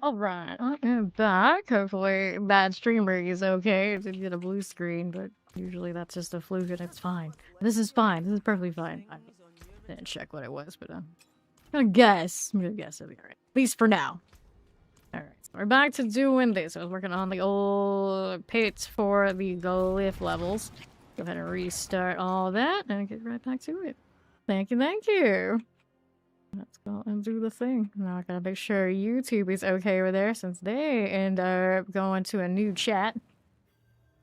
Alright, I am back. Hopefully that streamer is okay. It did get a blue screen, but usually that's just a fluke and it's fine. This is fine. This is perfectly fine. I didn't check what it was, but I'm gonna guess. I'm gonna guess it'll be alright. At least for now. Alright, so we're back to doing this. I was working on the old pits for the glyph levels. Go ahead and restart all that and get right back to it. Thank you, thank you. Let's go and do the thing. Now I gotta make sure YouTube is okay over there since they end up going to a new chat.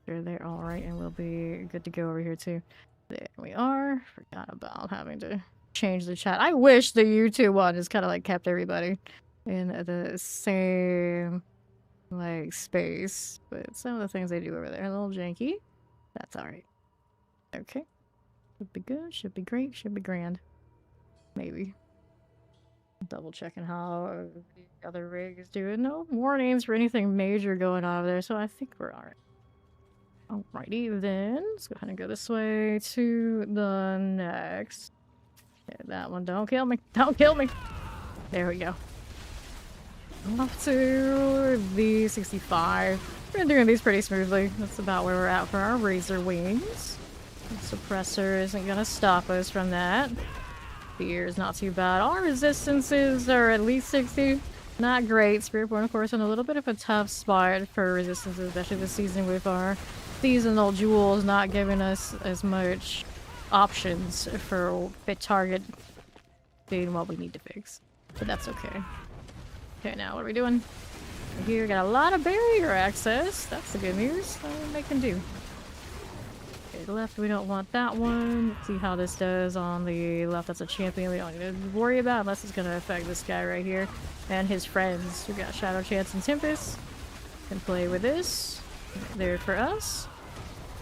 Sure, they're alright and we'll be good to go over here too. There we are. Forgot about having to change the chat. I wish the YouTube one just kind of like kept everybody in the same like space. But some of the things they do over there are a little janky. That's alright. Okay. Should be good, should be great, should be grand. Maybe. Double checking how the other rig is doing. No warnings for anything major going on over there, so I think we're alright. Alrighty then. Let's go ahead and go this way to the next. Okay, that one. Don't kill me. Don't kill me. There we go. Off to the 65. We're doing these pretty smoothly. That's about where we're at for our Razorwings. The suppressor isn't gonna stop us from that. Fear is not too bad. All resistances are at least 60. Not great. Spiritborn, of course, in a little bit of a tough spot for resistances, especially this season with our seasonal jewels not giving us as much options for fit target being what we need to fix. But that's okay. Okay, now what are we doing? Here, got a lot of barrier access. That's the good news. They can do. Okay, left, we don't want that one. Let's see how this does on the left. That's a champion we don't need to worry about unless it's going to affect this guy right here and his friends. We got Shadow Chance and Tempest. Can play with this. Right there for us.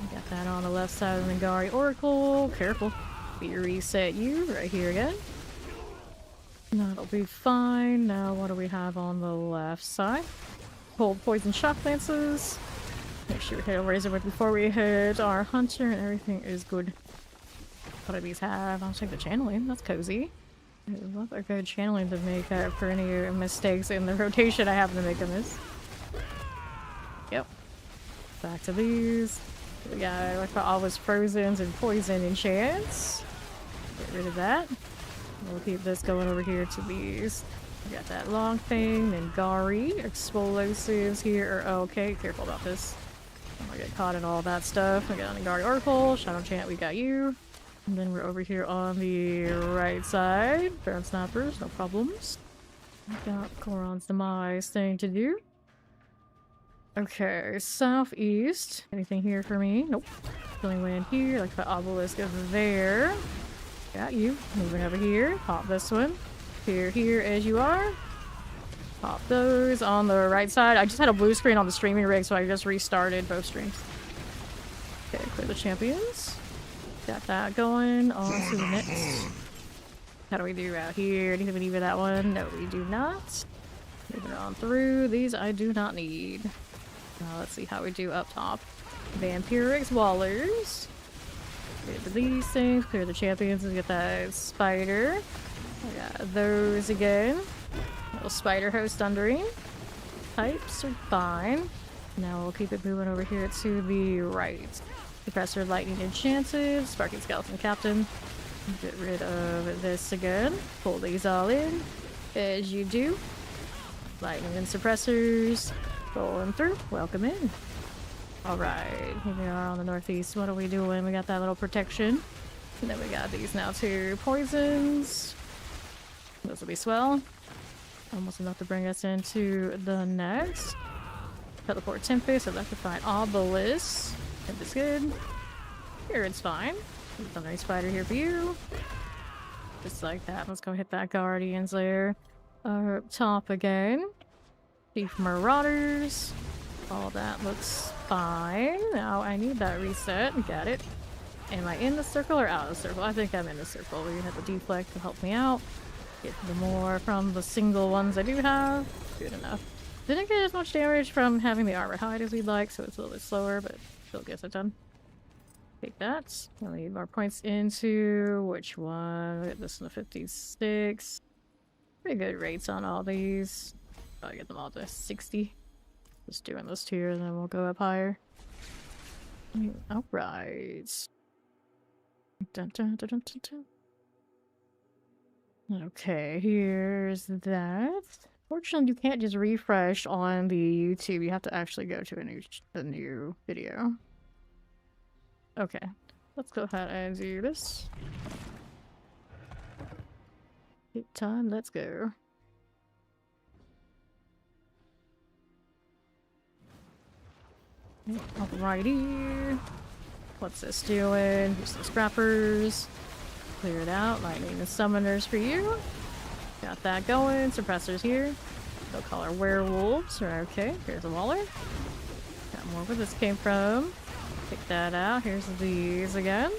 We got that on the left side of the Nagari Oracle. Careful. We reset you right here again. That'll be fine. Now, what do we have on the left side? Cold Poison Shock Lances. Make sure we hit a Razorwing before we hit our Hunter, and everything is good. What do these have? I'll take the channeling. That's cozy. I love a good channeling to make up for any mistakes in the rotation I happen to make on this. Yep. Back to these. We got like all his Frozens and Poison and Chance. Get rid of that. We'll keep this going over here to these. We got that long thing, then Gari. Explosives here are okay. Careful about this. I'm gonna get caught in all that stuff. We got Nagari Oracle, Shadow Chant, we got you. And then we're over here on the right side. Baron Snappers, no problems. We got Koron's Demise thing to do. Okay, southeast. Anything here for me? Nope. Filling way in here, like the obelisk over there. Got you. Moving over here. Pop this one. Here as you are. Pop those on the right side. I just had a blue screen on the streaming rig, so I just restarted both streams. Okay, clear the champions. Got that going. On to the next. How do we do out here? Anything we need with that one? No, we do not. Moving on through. These I do not need. Let's see how we do up top. Vampirics, Wallers. Get these things. Clear the champions and get that spider. I got those again. Little spider host undering. Types are fine. Now we'll keep it moving over here to the right. Professor Lightning Enchanted. Sparking Skeleton Captain. Get rid of this again. Pull these all in. As you do. Lightning and suppressors. Rolling through. Welcome in. Alright. Here we are on the northeast. What are we doing? We got that little protection. And then we got these now too. Poisons. Those will be swell. Almost enough to bring us into the next. Teleport Tempest, Electrify Obelisk. Tempest good. Here it's fine. Thundering Spider here for you. Just like that. Let's go hit that Guardian's Lair. Up top again. Chief Marauders. All that looks fine. Now I need that reset. Got it. Am I in the circle or out of the circle? I think I'm in the circle. We have the deflect to help me out. Get the more from the single ones I do have. Good enough. Didn't get as much damage from having the armor hide as we'd like, so it's a little bit slower, but still gets it done. Take that. We'll need more points into which one? We got this one, 56. Pretty good rates on all these. Probably get them all to 60. Just doing this tier, and then we'll go up higher. Alright. Dun, dun, dun, dun, dun, dun. Okay, here's that. Fortunately, you can't just refresh on the YouTube. You have to actually go to a new video. Okay, let's go ahead and do this. Hit time, let's go. Alrighty. What's this doing? Here's some scrappers. Clear it out. Lightning and summoners for you. Got that going. Suppressors here. They'll call our werewolves. Okay, here's a waller. Got more where this came from. Pick that out. Here's these again.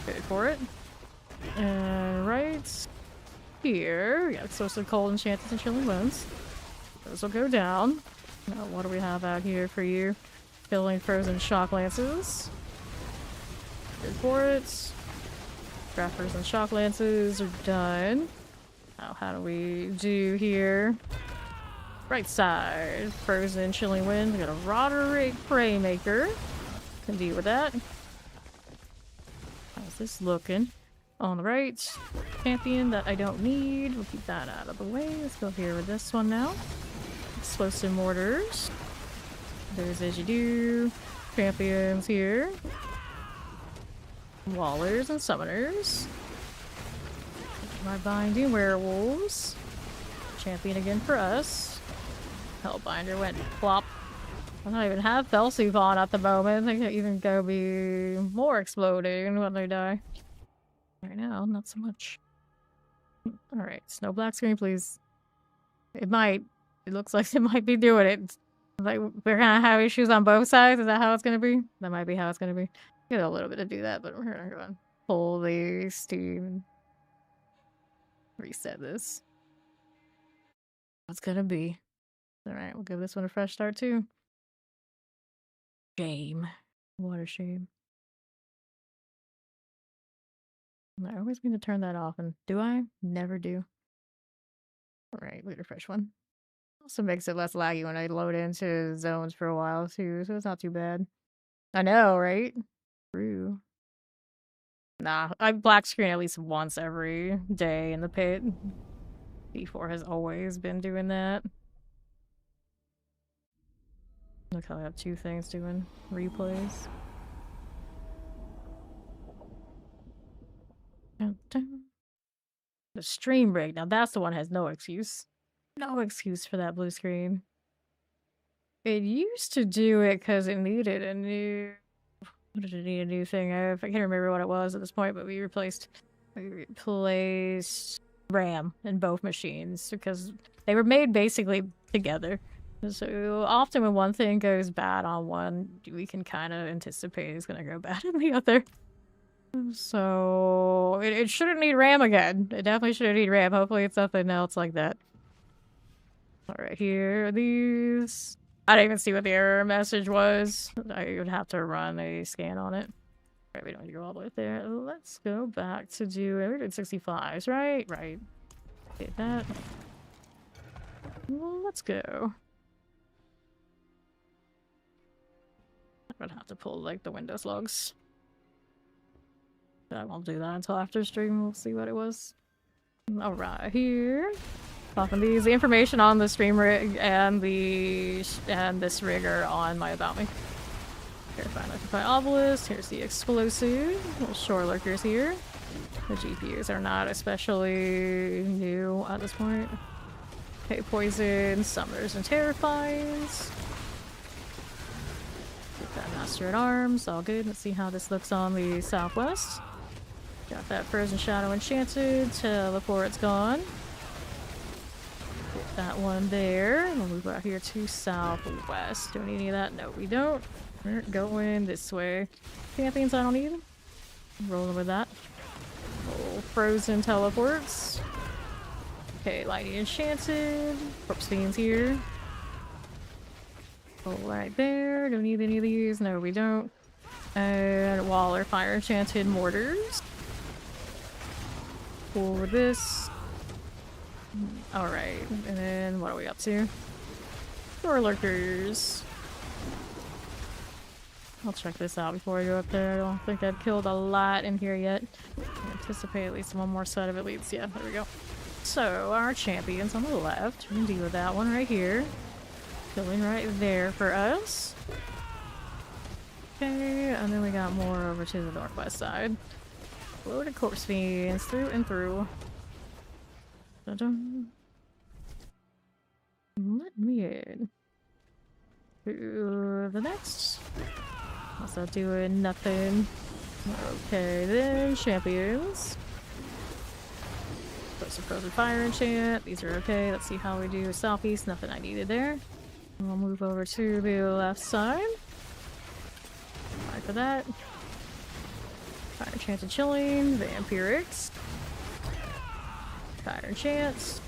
Good for it. And right here, we got Source of Cold, Enchanted, and Chilling Winds. Those will go down. Now, what do we have out here for you? Filling Frozen Shock Lances. Good for it. Scrappers and Shock Lances are done. Now, how do we do here? Right side. Frozen Chilling Wind. We got a Roderick Praymaker. Can deal with that. How's this looking? On the right. Champion that I don't need. We'll keep that out of the way. Let's go here with this one now. Explosive Mortars. There's as you do. Champions here. Wallers and Summoners. My Binding Werewolves. Champion again for us. Hellbinder went plop. I don't even have Felsuth on at the moment. They could even go be more exploding when they die. Right now, not so much. Alright, no black screen, please. It might. It looks like it might be doing it. Like, we're gonna have issues on both sides? Is that how it's gonna be? That might be how it's gonna be. Get a little bit to do that, but we're gonna go and pull the Steam. Reset this. What's gonna be? Alright, we'll give this one a fresh start too. Shame. What a shame. I always mean to turn that off, and do I? Never do. Alright, we'll get a fresh one. Also makes it less laggy when I load into zones for a while too, so it's not too bad. I know, right? True. Nah, I black screen at least once every day in the pit. B4 has always been doing that. Look how I have two things doing replays. Dun, dun. The stream rig, now that's the one that has no excuse. No excuse for that blue screen. It used to do it because it needed a new... What did it need a new thing of? I can't remember what it was at this point, but we replaced RAM in both machines because they were made basically together. So often when one thing goes bad on one, we can kind of anticipate it's going to go bad in the other. So it shouldn't need RAM again. It definitely shouldn't need RAM. Hopefully it's nothing else like that. Alright, here are these. I didn't even see what the error message was. I would have to run a scan on it. Alright, we don't need to go all the way there. Let's go back to do... We did 65s, right? Right. Did that. Well, let's go. I'm gonna have to pull, like, the Windows logs. But I won't do that until after stream. We'll see what it was. Alright, here. Popping these. The information on the stream rig and this rig are on my About Me. Terrifying Electrify Obelisk. Here's the explosive. Little shore lurkers here. The GPUs are not especially new at this point. Okay, poison, summoners, and terrifies. Get that Master at Arms. All good. Let's see how this looks on the southwest. Got that Frozen Shadow Enchanted. Teleport's gone. Get that one there. We'll move out here to southwest. Do we need any of that? No, we don't. We're going this way. Champions I don't need. Rolling with that. Oh, Frozen teleports. Okay, Lightning Enchanted. Corpse Fiends here. Oh, right there. Don't need any of these. No, we don't. And Waller Fire Enchanted Mortars. Pull with this. Alright, and then what are we up to? Door lurkers. I'll check this out before I go up there. I don't think I've killed a lot in here yet. I anticipate at least one more set of it leads. Yeah, there we go. So, our champions on the left. We can deal with that one right here. Killing right there for us. Okay, and then we got more over to the northwest side. Loaded corpse fiends through and through. Dun-dun. Let me in. To the next. Also doing nothing. Okay, then champions. Put some frozen fire enchant. These are okay. Let's see how we do southeast. Nothing I needed there. And we'll move over to the left side. Fine for that. Fire enchanted chilling. Vampirics. Fire enchants.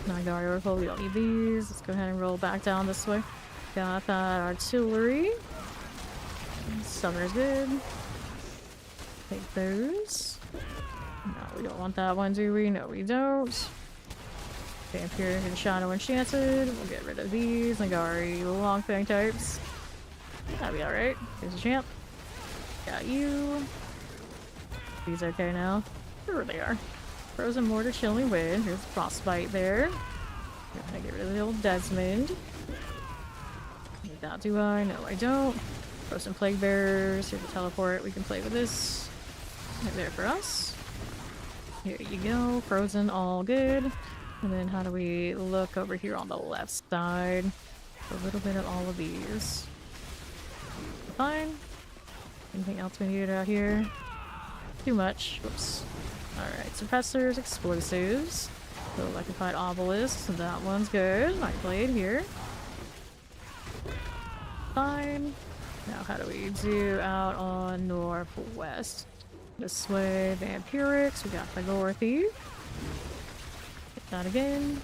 Nagari Oracle. We don't need these. Let's go ahead and roll back down this way. Got that artillery. Summer's good. Take those. No, we don't want that one, do we? No, we don't. Vampiric and Shadow Enchanted. We'll get rid of these. Nagari Longfang types. That'll be alright. Here's a champ. Got you. These okay now? Sure they are. Frozen Mortar Chilling Wind. Here's Frostbite there. Gonna get rid of the old Desmond. Need that, do I? No, I don't. Frozen Plague Bearers. Here's a teleport. We can play with this. Right there for us. Here you go. Frozen, all good. And then how do we look over here on the left side? A little bit of all of these. Fine. Anything else we needed out here? Too much. Whoops. Alright, suppressors, explosives. So electrified obelisks. So that one's good. I played here. Fine. Now how do we do out on northwest? This way, Vampirics. We got the Gore Thief. Get that again.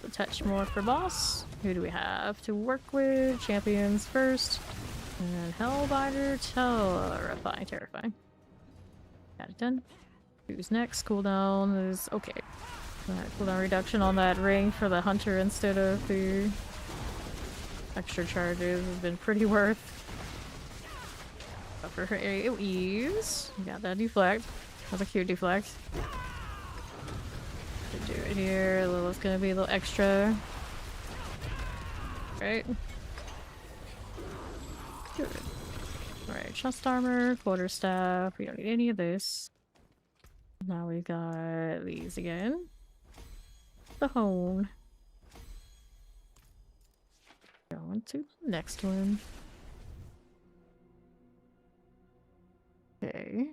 A touch more for boss. Who do we have to work with? Champions first. And Hellbinder, Terrifying. Got it done. Who's next? Cooldown is okay. Cooldown reduction on that ring for the hunter instead of the extra charges has been pretty worth. But for her AoEs, we got that deflect. That's a cute deflect. Do it here. Lilith's gonna be a little extra. Right? Good. Alright, chest armor, quarterstaff. We don't need any of this. Now we got these again. The hone. Going to the next one. Okay.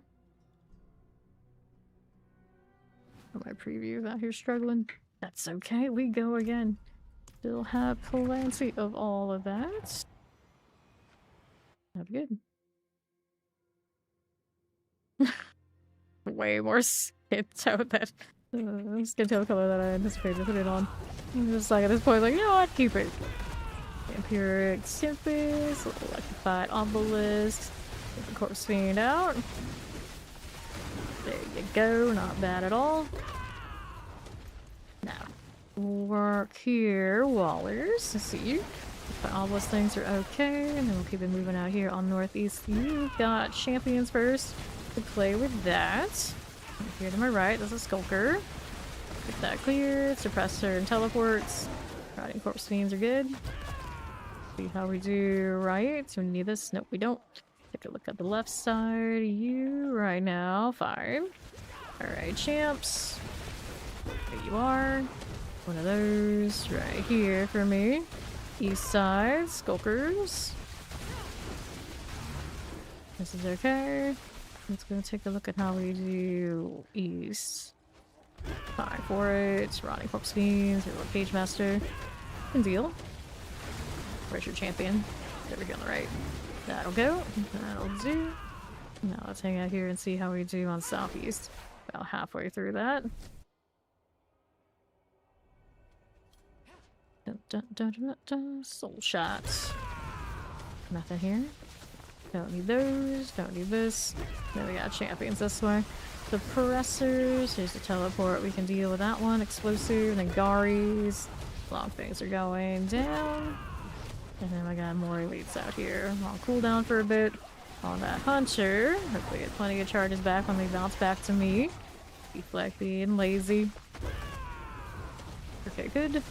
My previews out here struggling. That's okay, we go again. Still have plenty of all of that. Not good. Way more skin tone than skin tone color that I anticipated to put it on. I'm just like at this point, like, you know what, keep it. Vampiric Tempest, electrified obelisk. Get the corpse fiend out. There you go, not bad at all. Now, work here, Wallers. Let's see. The obelisk things are okay, and then we'll keep it moving out here on northeast. You've got champions first to play with that. And here to my right, there's a skulker. Get that clear. Suppressor and teleports. Riding corpse fiends are good. See how we do right. So we need this. Nope, we don't. Take a look at the left side. You right now. Fine. Alright, champs. There you are. One of those right here for me. East side, skulkers. This is okay. Let's go take a look at how we do east. Fine for it. Rotting corpse fiends. We're a page master. Can deal. Where's your champion? There we go on the right. That'll go. That'll do. Now let's hang out here and see how we do on southeast. About halfway through that. Dun, dun, dun, dun, dun. Soul shots. Nothing here. Don't need those. Don't need this. Then we got champions this way. Suppressors. Here's the teleport. We can deal with that one. Explosive. And then Garis. Long things are going down. And then I got more elites out here. On cooldown for a bit. On that Hunter. Hopefully get plenty of charges back when they bounce back to me. Deflect being lazy. Okay, good.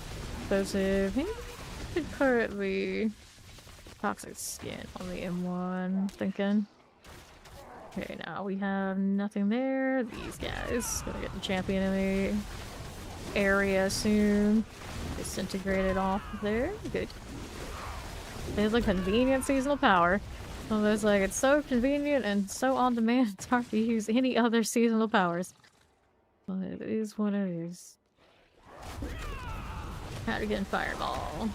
Explosive. Maybe we could put the toxic skin on the M1, thinking. Okay, now we have nothing there. These guys. Gonna get the champion in the area soon. Disintegrated off there. Good. There's a convenient seasonal power. So there's like, it's so convenient and so on demand, it's hard to use any other seasonal powers. But it is what it is. How to get in Fireball.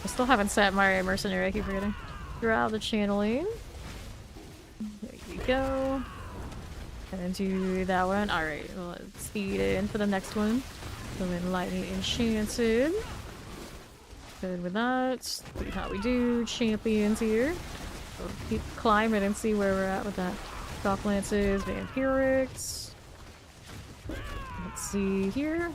I still haven't set my mercenary, I keep forgetting. Throughout the channeling. There you go. And do that one. Alright, well, let's speed in for the next one. So then Lightning Enchanted. Good with that. See how we do. Champions here. We'll keep climbing and see where we're at with that. Shock Lances, Vampirics. Let's see here.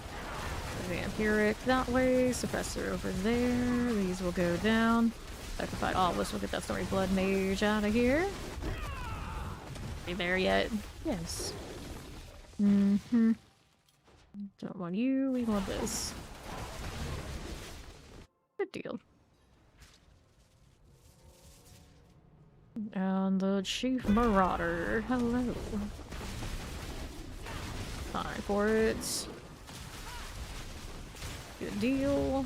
Vampiric that way. Suppressor over there. These will go down. Sacrifice all this. We'll get that Story Blood Mage out of here. Are you there yet? Yes. Mm-hmm. Don't want you. We want this. Good deal. And the Chief Marauder. Hello. Time for it. Good deal.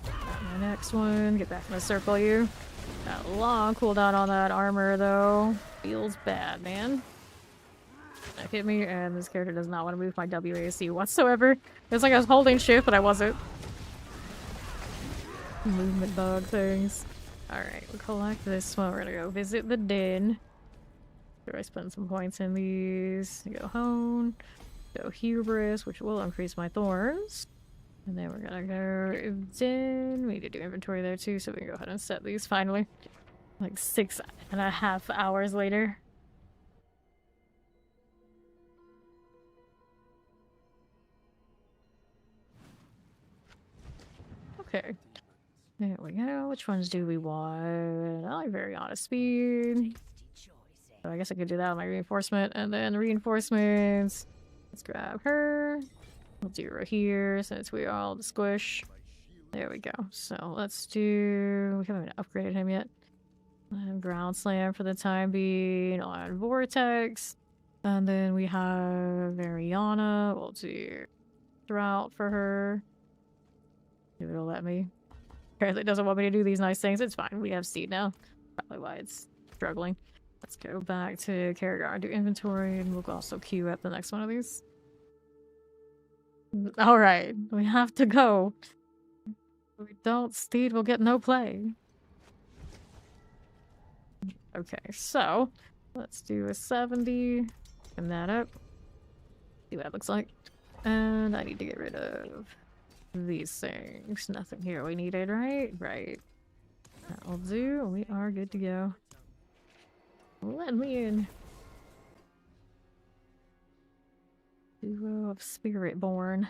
My next one. Get back in the circle, you. Got a long cooldown on that armor, though. Feels bad, man. That hit me, and this character does not want to move my WASD whatsoever. It's like I was holding shift, but I wasn't. Movement bug things. Alright, we'll collect this one. We're gonna go visit the den. Should I spend some points in these? Go Hone. Go Hubris, which will increase my thorns. And then we're gonna go den. We need to do inventory there too, so we can go ahead and set these finally. Like 6.5 hours later. Okay. There we go. Which ones do we want? I like Very Honest Speed. So I guess I could do that with my reinforcement. And then reinforcements. Let's grab her. We'll do her here since we are all the squish. There we go. So let's do... We haven't upgraded him yet. Ground Slam for the time being on Vortex. And then we have Variana. We'll do Drought for her. If it'll let me. Apparently it doesn't want me to do these nice things. It's fine. We have Seed now. Probably why it's struggling. Let's go back to Carragher, do inventory, and we'll also queue up the next one of these. Alright, we have to go. If we don't, Steed will get no play. Okay, so let's do a 70. Come that up. See what that looks like. And I need to get rid of these things. Nothing here we needed, right? Right. That'll do. We are good to go. Let me in. Duo of Spiritborn.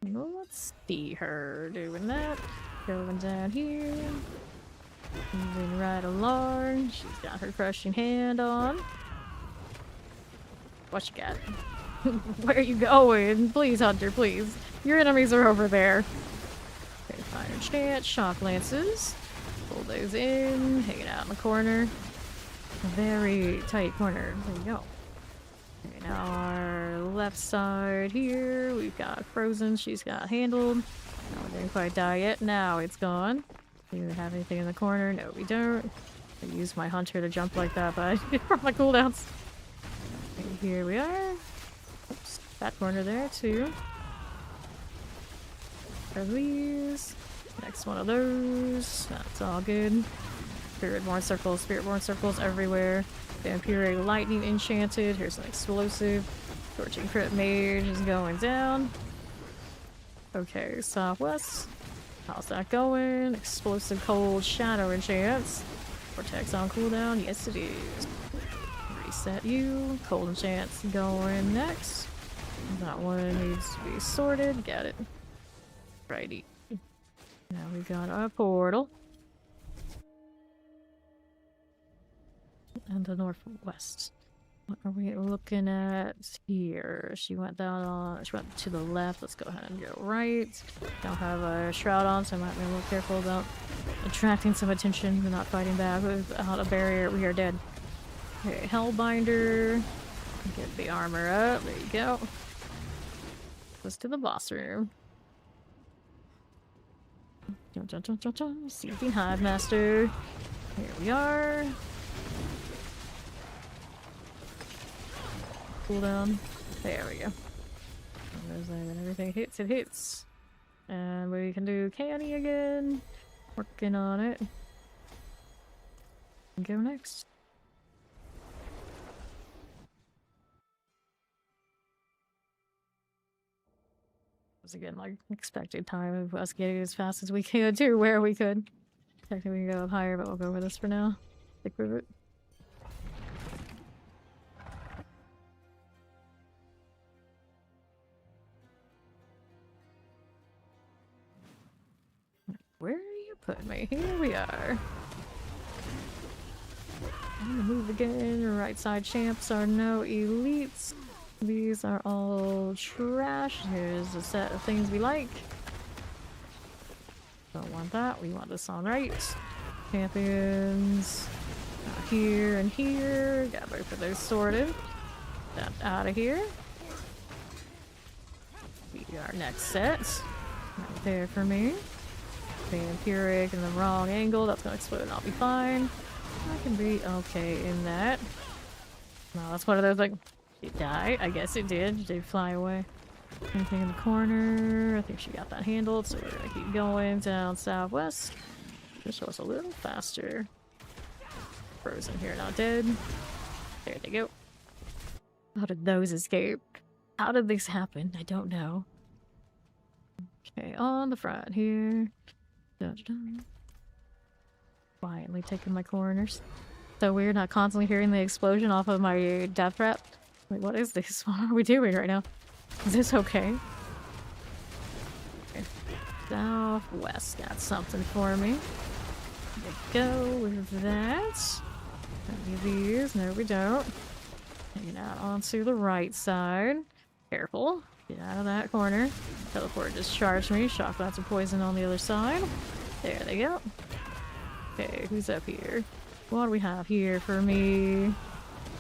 Well, let's see her doing that. Going down here. Moving right along. She's got her crushing hand on. What you got? Where are you going? Please, Hunter, please. Your enemies are over there. Okay, fire chance, shock lances. Pull those in, hanging out in the corner. A very tight corner. There we go. Okay, now our left side here, we've got Frozen. She's got handled. No, it didn't quite die yet. Now it's gone. Do we have anything in the corner? No, we don't. I used my Hunter to jump like that, but I did for my cooldowns. And here we are. Oops, that corner there too. Are these? Next one of those. That's all good. Spiritborn circles everywhere. Vampiric Lightning Enchanted. Here's an explosive. Torching Crypt Mage is going down. Okay, southwest. How's that going? Explosive cold shadow enchants. Vortex on cooldown. Yes, it is. Reset you. Cold enchants going next. That one needs to be sorted. Got it. Righty. Now we got a portal. And the northwest. What are we looking at here? She went down on. She went to the left. Let's go ahead and go right. Don't have a shroud on, so I might be a little careful about attracting some attention. We're not fighting back without a barrier. We are dead. Okay, Hellbinder. Get the armor up. There you go. Let's to the boss room. Seething Hive Master. Here we are. Cooldown. There we go. When everything hits, it hits. And we can do canny again. Working on it. Go next. Again, like expected time of us getting as fast as we could to where we could. Technically we can go up higher, but we'll go with this for now. Stick with it. Where are you putting me? Here we are. I'm gonna move again. Right side champs are no elites. These are all trash. Here's a set of things we like. Don't want that. We want this on right. Champions. Here and here. Got both of those sorted. That out of here. Be our next set. Right there for me. Vampiric in the wrong angle. That's gonna explode and I'll be fine. I can be okay in that. No, that's one of those like... Did it die? I guess it did. Did it fly away? Anything in the corner? I think she got that handled, so we're gonna keep going down southwest. Just was a little faster. Frozen here, not dead. There they go. How did those escape? How did this happen? I don't know. Okay, on the front here. Dun-dun-dun. Quietly taking my corners. So weird not constantly hearing the explosion off of my death trap. Wait, what is this? What are we doing right now? Is this okay? Okay. Southwest got something for me. There we go with that. Any of these? No, we don't. Hanging out onto the right side. Careful. Get out of that corner. Teleport just charged me. Shock lots of poison on the other side. There they go. Okay, who's up here? What do we have here for me?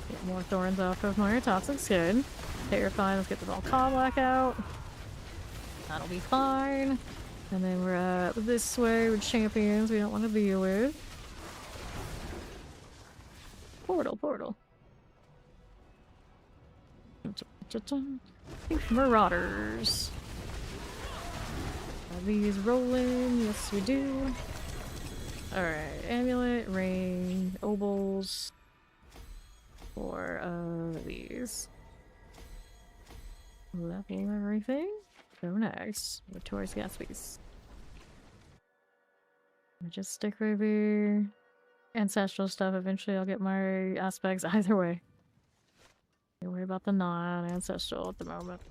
Get more thorns off of my toxic's good. Terrifying, let's get the Volcoblack out. That'll be fine. And then we're up this way with champions we don't want to deal with. Portal. Marauders. Are these rolling? Yes, we do. Alright, amulet, ring, obols. For these. Level everything. Go next. Victoria's Gatsby's. Just stick right here. Ancestral stuff. Eventually I'll get my aspects either way. Don't worry about the non-ancestral at the moment.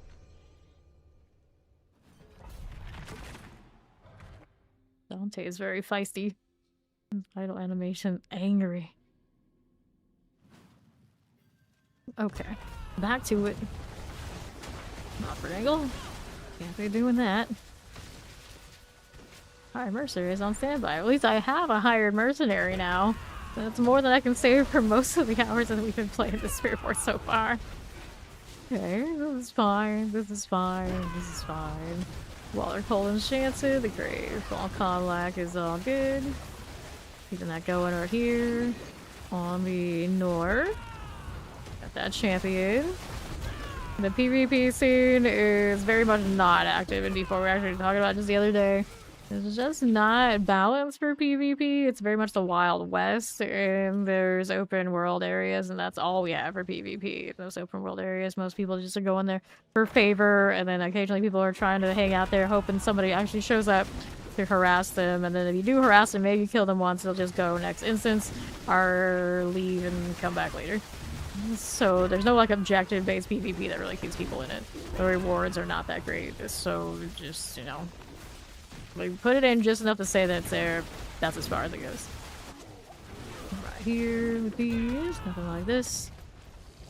Dante is very feisty. Idle animation. Angry. Okay. Back to it. Not for angle. Can't be doing that. Hired mercenary is on standby. At least I have a hired mercenary now. That's more than I can save for most of the hours that we've been playing the Spiritborn so far. Okay, this is fine. This is fine. This is fine. Waller Cold Enchanted, the Grave. Volcoblack is all good. Keeping that going right here. On the north. Got that champion. The PvP scene is very much not active in D4. We were actually talking about just the other day. It's just not balanced for PvP. It's very much the Wild West, and there's open world areas, and that's all we have for PvP. Those open world areas, most people just are going there for favor, and then occasionally people are trying to hang out there hoping somebody actually shows up. to harass them, and then if you do harass them, maybe kill them once, they'll just go next instance, or leave and come back later. So there's no like objective-based PvP that really keeps people in it. The rewards are not that great, so just, you know, like put it in just enough to say that it's there. That's as far as it goes. Right here with these, nothing like this.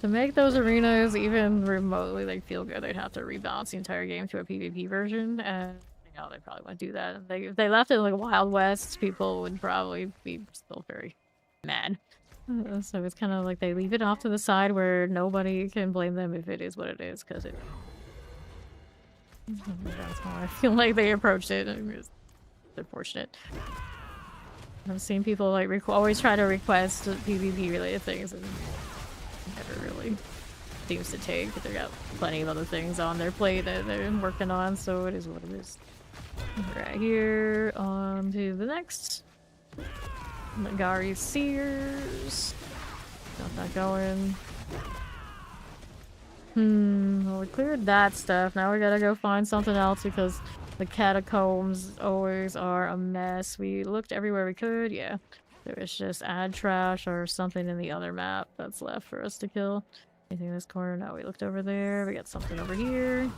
To make those arenas even remotely like feel good, they'd have to rebalance the entire game to a PvP version, and you know they probably wouldn't do that. If they left it like Wild West, people would probably be still very mad. So it's kind of like they leave it off to the side where nobody can blame them if it is what it is, because it. That's how I feel like they approached it. It's unfortunate. I've seen people like always try to request PvP related things and never really seems to take. They got plenty of other things on their plate that they're working on, so it is what it is. Right here, on to the next. Nagari Sears. Got that going. Well, we cleared that stuff. Now we gotta go find something else because the catacombs always are a mess. We looked everywhere we could, yeah. There was just ad trash or something in the other map that's left for us to kill. Anything in this corner? No, we looked over there. We got something over here.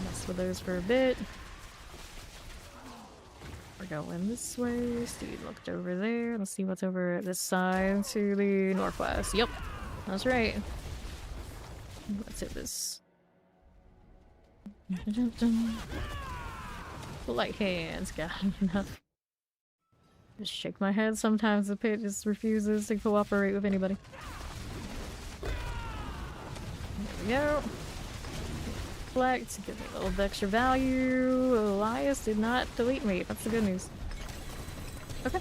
Mess with those for a bit. We're going this way. Steve looked over there. Let's see what's over at this side to the northwest. Yep, that's right. Let's hit this. Light hands, got enough. Just shake my head. Sometimes the pit just refuses to cooperate with anybody. There we go. Reflect, give me a little bit extra value. Elias did not delete me. That's the good news. Okay.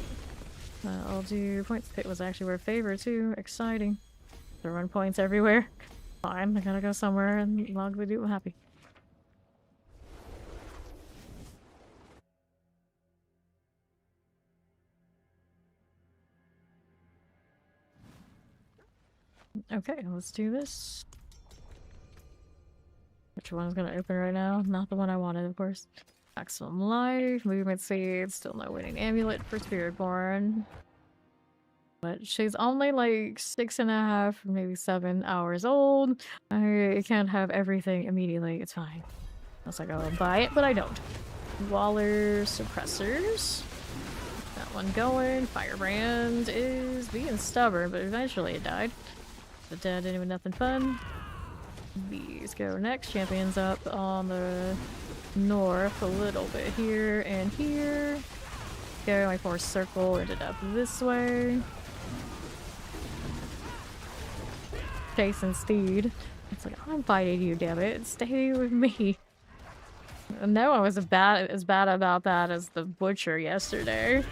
I'll do points. Pit was actually our favorite too. Exciting. To run points everywhere. Fine, I gotta go somewhere and log the dude happy. Okay, let's do this. Which one's gonna open right now? Not the one I wanted, of course. Maximum life, movement speed, still no winning amulet for Spiritborn. But she's only like 6.5, maybe 7 hours old. I can't have everything immediately, it's fine. Unless I go buy it, but I don't. Waller suppressors. That one going. Firebrand is being stubborn, but eventually it died. The dead didn't even nothing fun. These go next. Champions up on the north a little bit here and here. Go, my force circle ended up this way. Chasing Steed. It's like, I'm fighting you, damn it. Stay with me. No one was as bad about that as the butcher yesterday.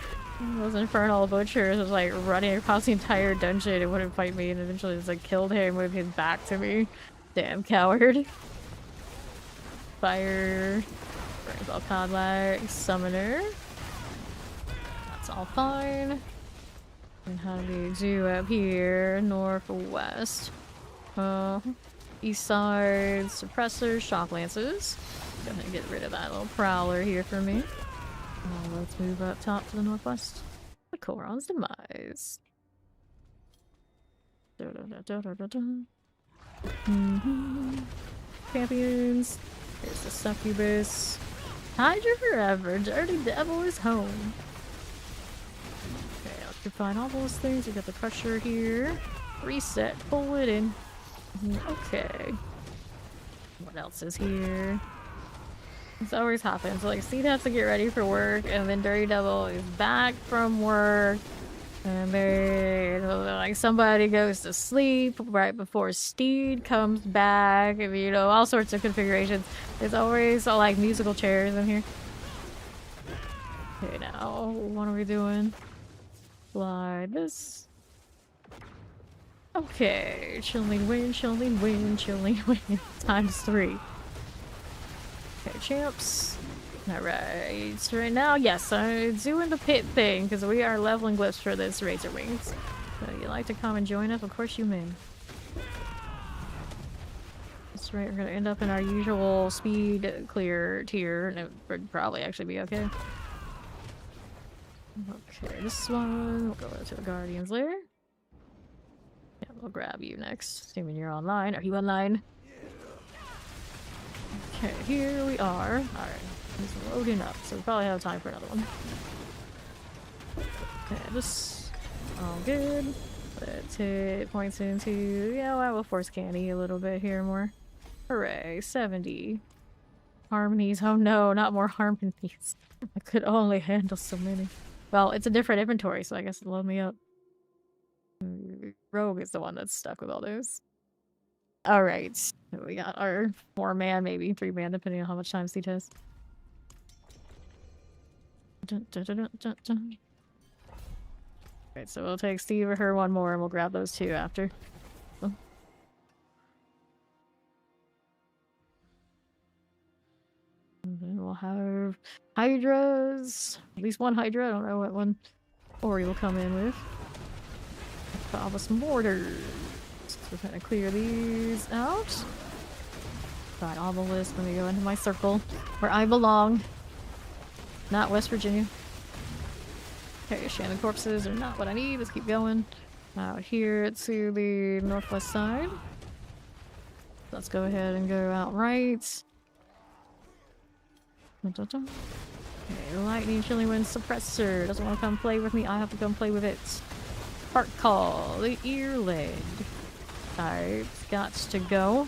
Those infernal butchers was like running across the entire dungeon and wouldn't fight me, and eventually just like killed him with his back to me. Damn coward. Fire. Rainbow Codlac. Summoner. That's all fine. And how do we do up here? Northwest. East side. Suppressors. Shock lances. Gonna get rid of that little prowler here for me. Let's move up top to the northwest. The Koron's demise. Champions. Here's the succubus. Hydra forever. Dirty Devil is home. Okay, let's find all those things. We got the crusher here. Reset. Pull it in. Okay. What else is here? This always happens. Like, Steed has to get ready for work, and then Dirty Devil is back from work, and then like somebody goes to sleep right before Steed comes back, and you know, all sorts of configurations. There's always like musical chairs in here. Okay, now what are we doing? Slide this. Okay, chilling win, chilling win, chilling win. Times 3. Okay, champs. Alright, so right now, yes, I'm doing the pit thing, because we are leveling glyphs for this Razorwings. So you'd like to come and join us? Of course you may. That's right, we're gonna end up in our usual speed clear tier, and it would probably actually be okay. Okay, this one, we'll go to the Guardian's Lair. Yeah, we'll grab you next, assuming you're online. Are you online? Okay, here we are. Alright, he's loading up, so we probably have time for another one. Okay, this all good. Let's hit points into, yeah, well, we'll force candy a little bit here more. Hooray, 70. Harmonies, oh no, not more harmonies. I could only handle so many. Well, it's a different inventory, so I guess it'll load me up. Rogue is the one that's stuck with all those. Alright, so we got our 4-man, maybe 3-man, depending on how much time Steve has. Dun, dun, dun, dun, dun. Alright, so we'll take Steve or her one more, and we'll grab those two after. Oh. And then we'll have Hydras. At least one Hydra, I don't know what one Ori will come in with. Probably mortars. So we're gonna clear these out. Got all the list. Let me go into my circle where I belong. Not West Virginia. Okay, Shannon corpses are not what I need. Let's keep going. Out here to the northwest side. Let's go ahead and go out right. Okay, lightning chilling wind suppressor. Doesn't want to come play with me. I have to come play with it. Heart call, the ear leg. Alright, got to go. I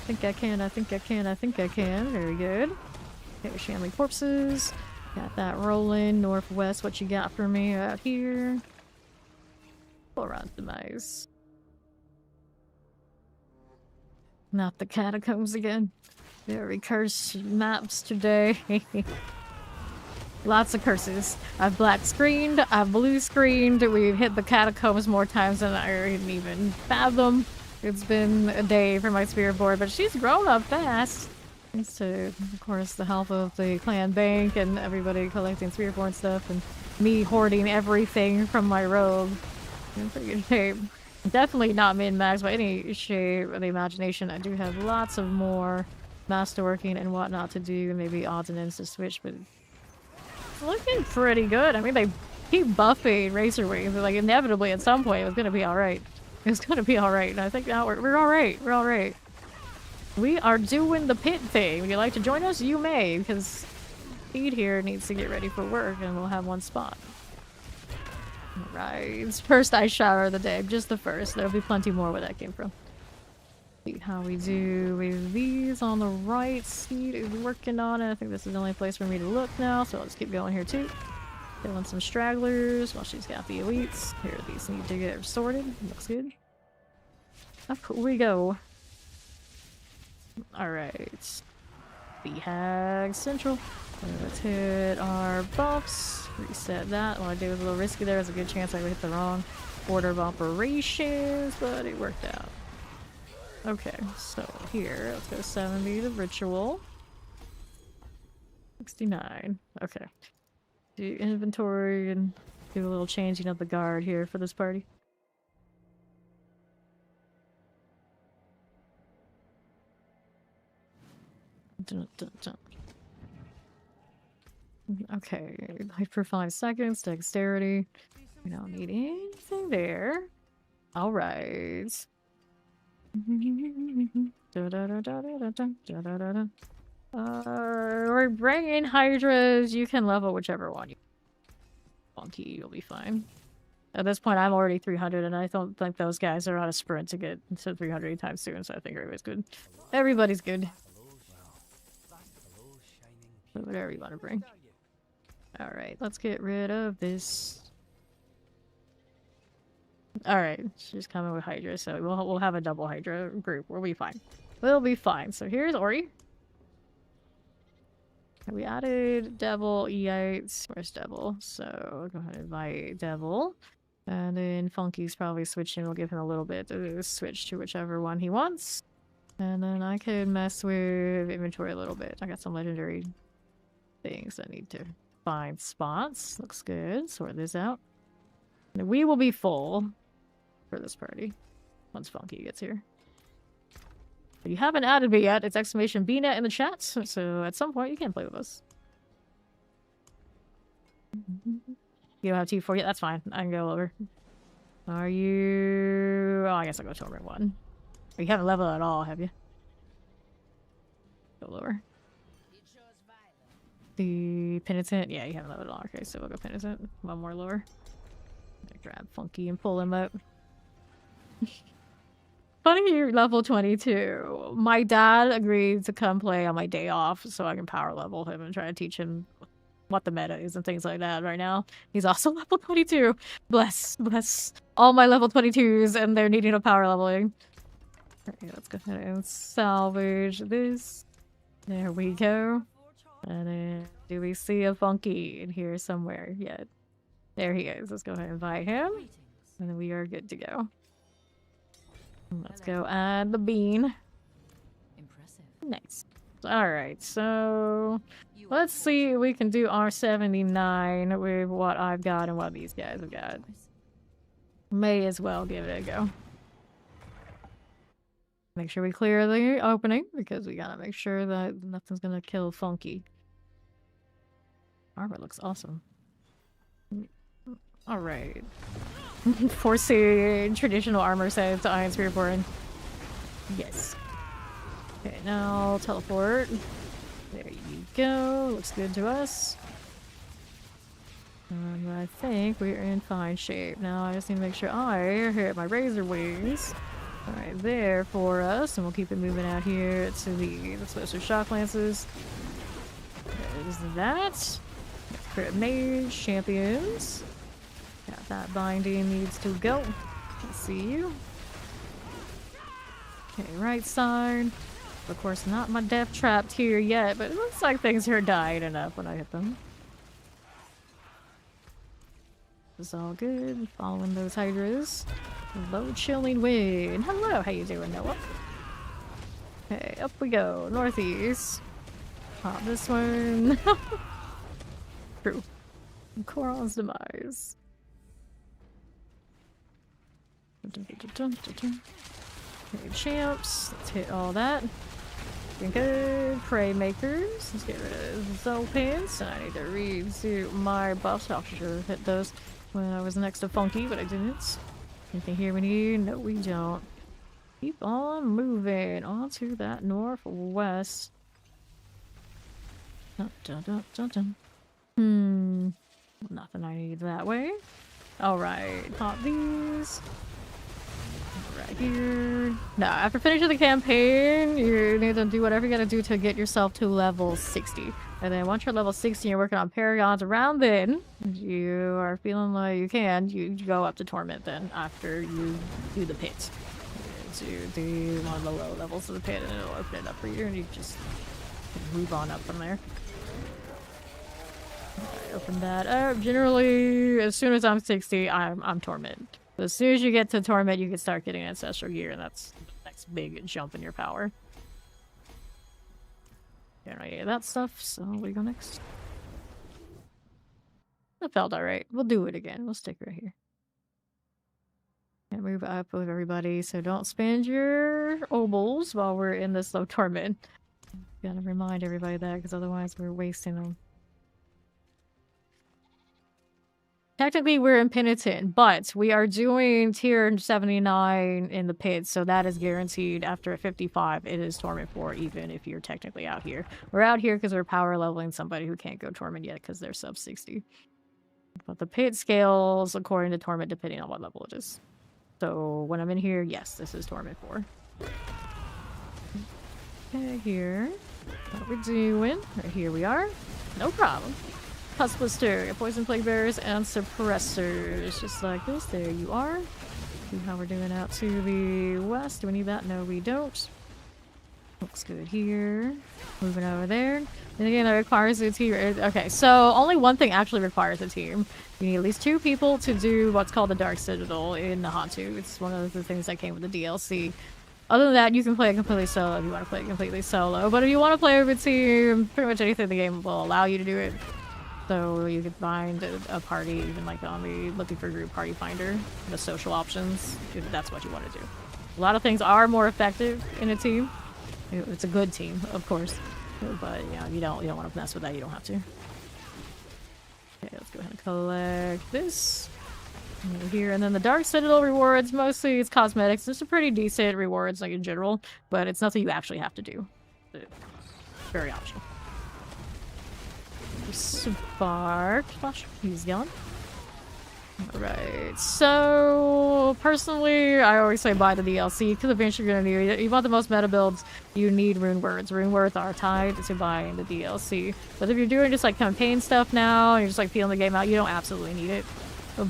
think I can, I think I can, I think I can. Very good. Okay, Shanley corpses. Got that rolling. Northwest, what you got for me out here? Boron demise. Not the catacombs again. Very cursed maps today. Lots of curses. I've black screened, I've blue screened, we've hit the catacombs more times than I can even fathom. It's been a day for my Spiritborn, but she's grown up fast. Thanks to, of course, the help of the clan bank and everybody collecting Spiritborn stuff and me hoarding everything from my rogue. In pretty good shape. Definitely not min-max by any shape of the imagination. I do have lots of more masterworking and whatnot to do, maybe odds and ends to switch, but it's looking pretty good. I mean, they keep buffing Razorwings, but like inevitably at some point it was gonna be alright. It was gonna be alright, and I think now we're alright. We're alright. We are doing the pit thing. Would you like to join us? You may, because Feed here needs to get ready for work, and we'll have one spot. Alright, first ice shower of the day. Just the first. There'll be plenty more where that came from. See how we do with these on the right. Speed is working on it. I think this is the only place for me to look now, so I'll just keep going here too. Killing some stragglers while she's got the elites. Here, these need to get sorted. Looks good. Up we go. Alright. BHAG Central. Let's hit our buffs. Reset that. What I did was a little risky there. There's a good chance I would hit the wrong order of operations, but it worked out. Okay, so here, let's go 70 to ritual. 69. Okay. Do inventory and do a little changing of the guard here for this party. Dun, dun, dun. Okay, life for 5 seconds, dexterity. We don't need anything there. Alright. We're bringing Hydras. You can level whichever one you want. You'll be fine. At this point, I'm already 300, and I don't think those guys are on a sprint to get to 300 anytime soon, so I think everybody's good. Everybody's good. So whatever you want to bring. Alright, let's get rid of this. Alright, she's coming with Hydra, so we'll have a double Hydra group. We'll be fine. We'll be fine. So here's Ori. We added Devil, E8. Where's Devil? So go ahead and invite Devil. And then Funky's probably switching. We'll give him a little bit to switch to whichever one he wants. And then I could mess with inventory a little bit. I got some legendary things I need to find spots. Looks good. Sort this out. And we will be full for this party once Funky gets here. But you haven't added me yet. It's exclamation BNet in the chat, so at some point you can play with us. You don't have T4 yet? That's fine. I can go over. Are you... Oh, I guess I'll go Torment 1. You haven't leveled at all, have you? Go lower. The Penitent? Yeah, you haven't leveled at all. Okay, so we'll go Penitent. One more lower. Grab Funky and pull him up. Funny you're level 22. My dad agreed to come play on my day off so I can power level him and try to teach him what the meta is and things like that right now. He's also level 22. Bless all my level 22s and they're needing a power leveling. Okay, let's go ahead and salvage this. There we go. And then, do we see a Funky in here somewhere yet? There he is. Let's go ahead and invite him. And then we are good to go. Let's go add the bean. Impressive. Nice. Alright, so let's see if we can do R79 with what I've got and what these guys have got. May as well give it a go. Make sure we clear the opening because we gotta make sure that nothing's gonna kill Funky. Armor looks awesome. Alright. Forcing traditional armor set to Iron Spiritborn. Yes. Okay, now teleport. There you go. Looks good to us. I think we're in fine shape. Now I just need to make sure I hit my Razorwings right there for us, and we'll keep it moving out here to the Explosive Shock Lances. There's that. Crit Mage, Champions. Got that binding needs to go. I see you. Okay, right side. Of course, not my death trapped here yet, but it looks like things are dying enough when I hit them. It's all good. Following those hydras. Low chilling wind. Hello, how you doing, Noah? Okay, up we go. Northeast. Pop this one. True. Coral's demise. Okay, champs. Let's hit all that. Looking good. Prey makers. Let's get rid of Zolpins. I need to redo my buffs. I should have hit those when I was next to Funky, but I didn't. Anything here we need? No, we don't. Keep on moving on to that northwest. Dun, dun, dun, dun, dun. Nothing I need that way. Alright, pop these. Right here. No, after finishing the campaign, you need to do whatever you gotta do to get yourself to level 60. And then once you're level 60 and you're working on Paragons, around then, you are feeling like you can, you go up to Torment then after you do the pit. So you do one of the low levels of the pit and it'll open it up for you and you just move on up from there. Right, open that up. Generally, as soon as I'm 60, I'm Torment. But as soon as you get to Torment, you can start getting Ancestral Gear, and that's the next big jump in your power. Don't know any of that stuff, so where do you go next? That felt alright. We'll do it again. We'll stick right here. And move up with everybody, so don't spend your obols while we're in this low Torment. Gotta remind everybody that, because otherwise we're wasting them. Technically, we're impenitent, but we are doing tier 79 in the pit, so that is guaranteed. After 55, it is Torment 4, even if you're technically out here. We're out here because we're power leveling somebody who can't go Torment yet because they're sub 60. But the pit scales according to Torment depending on what level it is. So when I'm in here, yes, this is Torment 4. Okay, here. What we're doing. Right here we are. No problem. Husblister, Poison Plague Bearers, and Suppressors. Just like this. There you are. See how we're doing out to the west. Do we need that? No, we don't. Looks good here. Moving over there. And again, that requires a team. Okay, so only one thing actually requires a team. You need at least 2 people to do what's called the Dark Citadel in the Hantu. It's one of the things that came with the DLC. Other than that, you can play it completely solo if you want to play it completely solo. But if you want to play with a team, pretty much anything in the game will allow you to do it. So you can find a party, even like on the Looking for Group Party Finder, the social options, if that's what you want to do. A lot of things are more effective in a team, It's a good team, of course. But yeah, you don't want to mess with that. You don't have to. Okay, let's go ahead and collect this over here, and then the Dark Citadel rewards. Mostly it's cosmetics. It's a pretty decent rewards, like in general, but it's nothing you actually have to do. It's very optional. Spark. He's gone. Alright, so personally, I always say buy the DLC because eventually you're gonna need it. You want the most meta builds, you need rune words. Rune words are tied to buying the DLC. But if you're doing just like campaign stuff now and you're just like feeling the game out, you don't absolutely need it.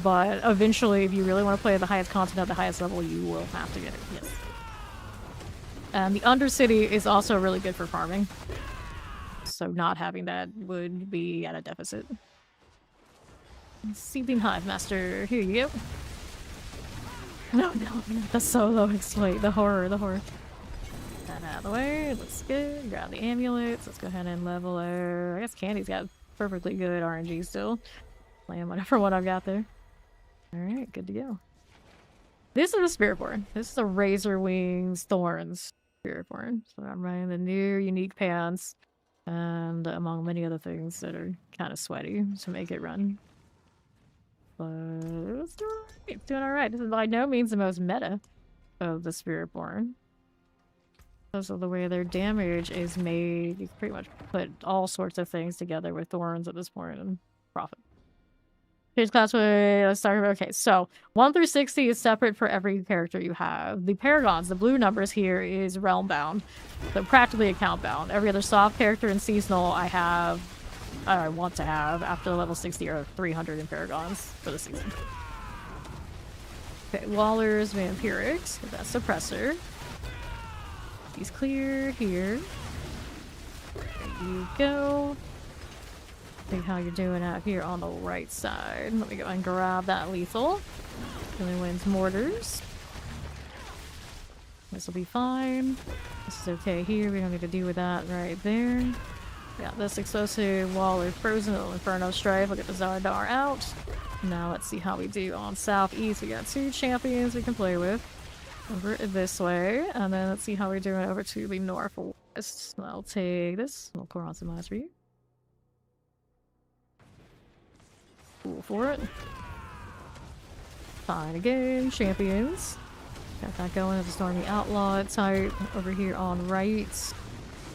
But eventually, if you really want to play the highest content at the highest level, you will have to get it, yes. And the Undercity is also really good for farming. So not having that would be at a deficit. Seething Hive Master, here you go. No, the solo exploit, the horror. Get that out of the way, looks good. Grab the amulets, let's go ahead and level her. I guess Candy's got perfectly good RNG still. Playing whatever one I've got there. Alright, good to go. This is a Spiritborn. This is a Razorwings Thorns Spiritborn. So I'm running the new unique pants, and among many other things that are kind of sweaty to make it run. But it's doing alright. It's doing alright. This is by no means the most meta of the Spiritborn. Because of the way their damage is made, you can pretty much put all sorts of things together with Thorns at this point and profit. Change class way, let's start. Okay, so 1 through 60 is separate for every character you have. The Paragons, the blue numbers here, is realm bound. So practically account bound. Every other soft character in seasonal I want to have after level 60 or 300 in Paragons for the season. Okay, Waller's Vampirics, that's Suppressor. He's clear here. There you go. See how you're doing out here on the right side. Let me go and grab that lethal. Killing Wind's Mortars. This will be fine. This is okay here. We don't need to deal with that right there. Yeah, this explosive wall is frozen. Inferno Strife. We'll get the Zardar out. Now let's see how we do on southeast. We got 2 champions we can play with. Over this way. And then let's see how we're doing over to the northwest. I'll take this. We'll cross some eyes for you. Cool for it. Fine again. Champions. Got that going as a Stormy Outlaw type. Over here on right.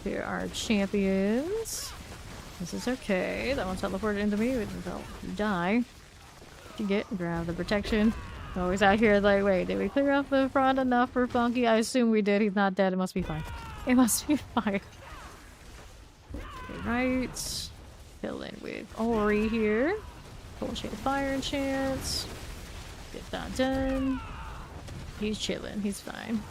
Here are champions. This is okay. That one teleported into me. Don't die. You get, grab the protection. Always out here like, wait, did we clear off the front enough for Funky? I assume we did. He's not dead. It must be fine. It must be fine. Okay, right. Filling with Ori here. Full Shade of Fire enchant. Get that done. He's chilling. He's fine.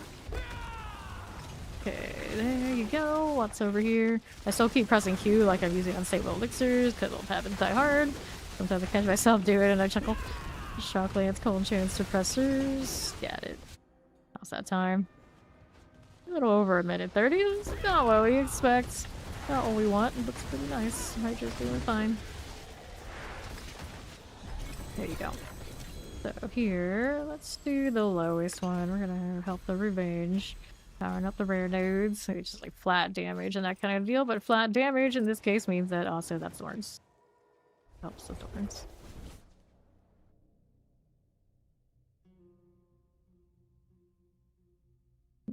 Okay, there you go. What's over here? I still keep pressing Q like I'm using unstable elixirs because it'll happen die hard. Sometimes I catch myself do it and I chuckle. Shocklands, Cold Chance, Suppressors. Got it. How's that time? A little over a minute 30. It's not what we expect. Not what we want. It looks pretty nice. Might just doing fine. There you go. So here, let's do the lowest one. We're gonna help the Revenge. Powering up the rare nodes, so it's just like flat damage and that kind of deal, but flat damage in this case means that also that's Thorns. Helps the Thorns.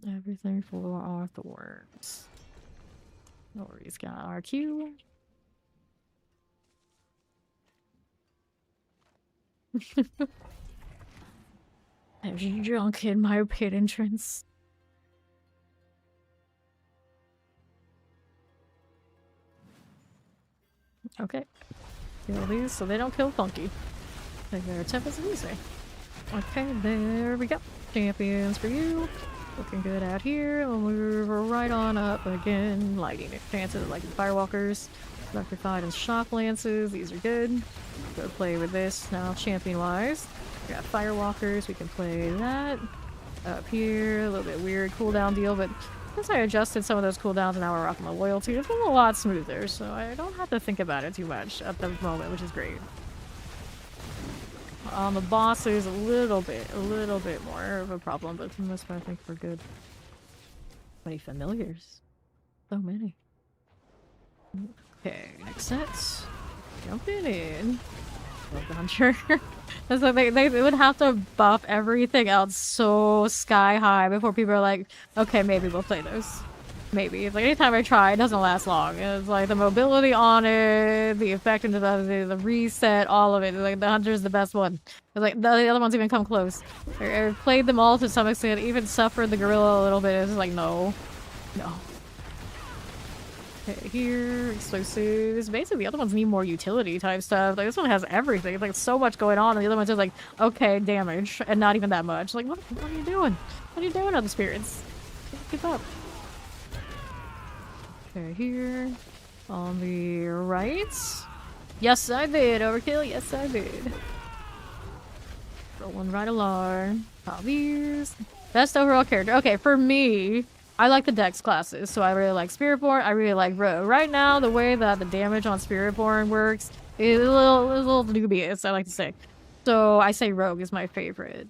Everything for our Thorns. Ori's got our Q. There's junk in my pit entrance. Okay. Kill these so they don't kill Funky. They got Tempest and Easy. Okay, there we go. Champions for you. Looking good out here. We'll move right on up again. Lighting chances like Firewalkers. Electrified and Shock Lances. These are good. Go play with this now champion-wise. We got Firewalkers. We can play that. Up here. A little bit weird cooldown deal, but since I adjusted some of those cooldowns and now we're rocking the loyalty, it's been a lot smoother, so I don't have to think about it too much at the moment, which is great. On the bosses, a little bit more of a problem, but for the most part, I think we're good. 20 familiars. So many. Okay, next set. Jumping in. Love the Hunter. It's like they would have to buff everything else so sky high before people are like, okay, maybe we'll play this. Maybe. It's like anytime I try, it doesn't last long. It's like the mobility on it, the effectiveness of it, the reset, all of it. Like the Hunter's the best one. It's like the other ones even come close. I played them all to some extent, even suffered the gorilla a little bit. It's like, no. No. Okay, here, explosives. Basically, the other ones need more utility type stuff. Like, this one has everything. It's like so much going on, and the other one's just like, okay, damage, and not even that much. Like, what are you doing? What are you doing, other spirits? Keep up. Okay, here. On the right. Yes, I did. Overkill. Yes, I did. Rolling right along. Top these. Best overall character. Okay, for me, I like the Dex classes, so I really like Spiritborn. I really like Rogue. Right now, the way that the damage on Spiritborn works is a little dubious, I like to say. So I say Rogue is my favorite.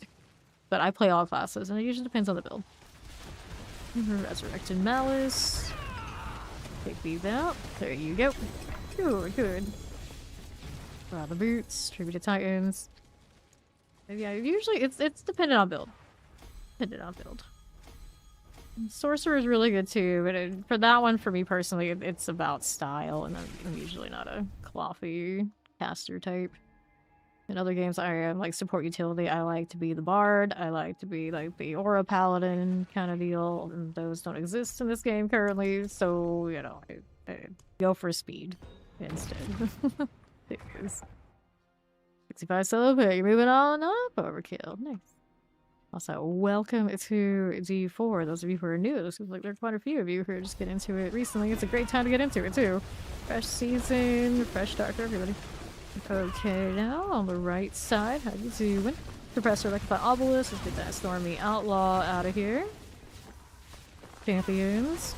But I play all classes, and it usually depends on the build. Resurrected Malice. Take these out. There you go. Good, good. The boots. Tribute to Titans. Yeah, usually it's dependent on build. Dependent on build. Sorcerer is really good too, but for that one, for me personally, it's about style, and I'm usually not a clothy caster type. In other games, I am like support utility. I like to be the bard. I like to be like the aura paladin kind of deal, and those don't exist in this game currently. So you know, I go for speed instead. It is 65 solo pick. Moving on up. Overkill. Nice. Also, welcome to D4. Those of you who are new, this seems like there are quite a few of you who are just getting into it recently. It's a great time to get into it, too. Fresh season, fresh start for everybody. Okay, now on the right side, how you doing? Professor Electrified Obelisk, let's get that Stormy Outlaw out of here. Champions.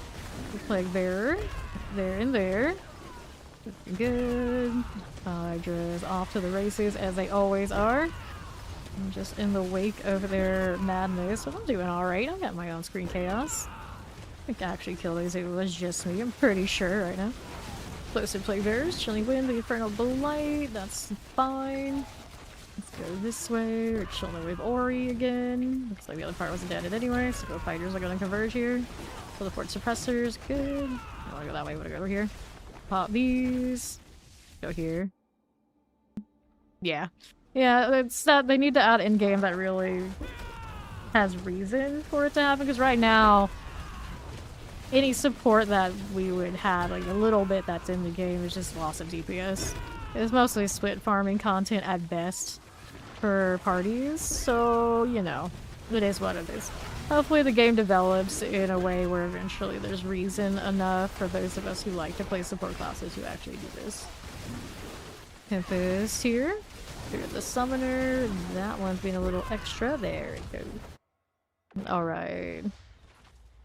The Plague Bearer. There and there. Looking good. Hydra's off to the races, as they always are. I'm just in the wake of their madness, so I'm doing alright. I got my own screen chaos. I think I actually killed these. It was just me, I'm pretty sure right now. Explosive Plague Bearers, Chilling Wind, the Infernal Blight, that's fine. Let's go this way. We're chilling with Ori again. Looks like the other part wasn't dead anyway, so both fighters are gonna converge here. Teleport suppressors, good. I wanna go that way, I wanna go over here. Pop these. Go here. Yeah. Yeah, it's that they need to add in-game that really has reason for it to happen, because right now, any support that we would have, like a little bit that's in the game, is just loss of DPS. It's mostly split farming content at best for parties, so, you know, it is what it is. Hopefully the game develops in a way where eventually there's reason enough for those of us who like to play support classes who actually do this. Tempest here. Here's the summoner. That one's being a little extra. There it goes. Alright.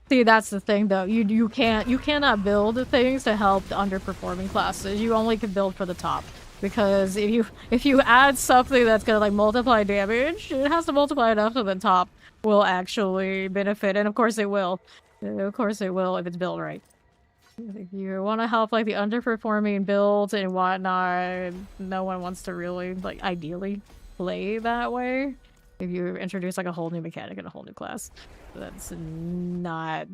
See, that's the thing though. You cannot build things to help the underperforming classes. You only can build for the top. Because if you add something that's gonna like multiply damage, it has to multiply enough so the top will actually benefit. And of course it will. Of course it will if it's built right. If you want to help like the underperforming builds and whatnot, no one wants to really like ideally play that way. If you introduce like a whole new mechanic and a whole new class, that's not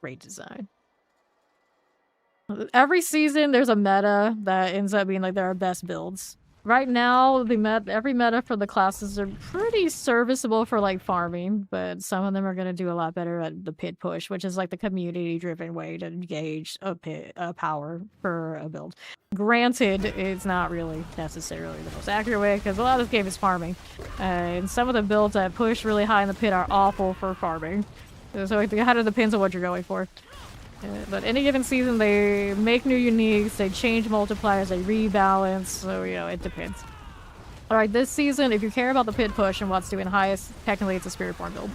great design. Every season there's a meta that ends up being like there are best builds. Right now, every meta for the classes are pretty serviceable for like farming, but some of them are going to do a lot better at the pit push, which is like the community-driven way to gauge a power for a build. Granted, it's not really necessarily the most accurate way because a lot of this game is farming, and some of the builds that push really high in the pit are awful for farming. So it kind of depends on what you're going for. But any given season, they make new uniques, they change multipliers, they rebalance, so, you know, it depends. Alright, this season, if you care about the pit push and what's doing highest, technically it's a Spiritborn build.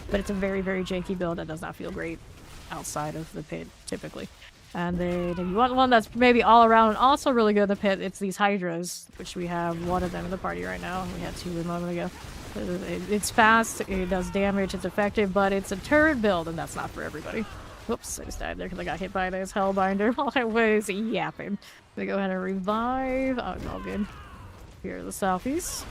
But it's a very, very janky build that does not feel great outside of the pit, typically. And then if you want one that's maybe all around and also really good in the pit, it's these Hydras, which we have one of them in the party right now. We had two a moment ago. It's fast, it does damage, it's effective, but it's a turret build, and that's not for everybody. Whoops, I just died there because I got hit by this Hellbinder while I was yapping. Gonna go ahead and revive. Oh, it's all good. Here are the selfies.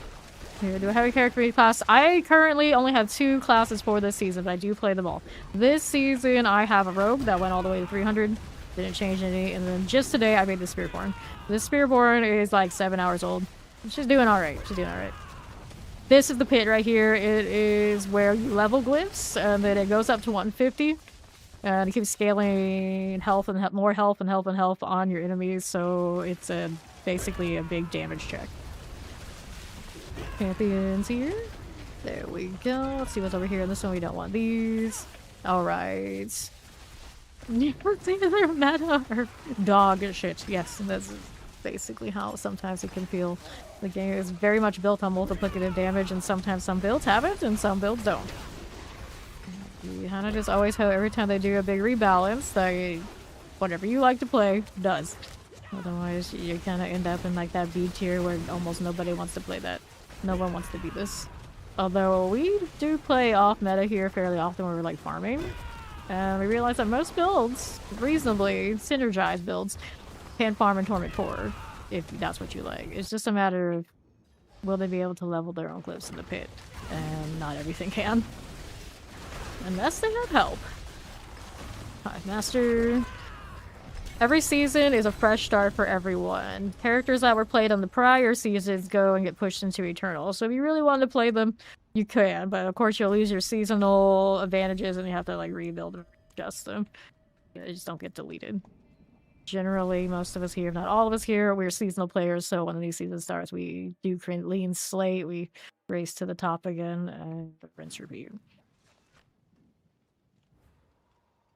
Here, do a heavy character class. I currently only have 2 classes for this season, but I do play them all. This season, I have a rogue that went all the way to 300. Didn't change any. And then just today, I made the Spiritborn. This Spiritborn is like 7 hours old. She's doing alright. She's doing alright. This is the pit right here. It is where you level glyphs, and then it goes up to 150. And it keeps scaling health and more health and health and health on your enemies, so it's basically a big damage check. Champions here. There we go. Let's see what's over here. This one, we don't want these. Alright. Their meta or dog shit. Yes, that's basically how sometimes it can feel. The game is very much built on multiplicative damage, and sometimes some builds have it and some builds don't. You kind of just always hope every time they do a big rebalance that whatever you like to play does. Otherwise, you kind of end up in like that B tier where almost nobody wants to play that. No one wants to beat this. Although we do play off meta here fairly often when we're like farming. And we realize that most builds, reasonably synergized builds, can farm in Torment 4 if that's what you like. It's just a matter of will they be able to level their own cliffs in the pit. And not everything can. Unless they have help. Hive Master. Every season is a fresh start for everyone. Characters that were played on the prior seasons go and get pushed into Eternal. So if you really wanted to play them, you can. But of course you'll lose your seasonal advantages and you have to like rebuild and adjust them. They just don't get deleted. Generally, most of us here, if not all of us here, we're seasonal players. So when the new season starts, we do clean slate. We race to the top again and rinse repeat.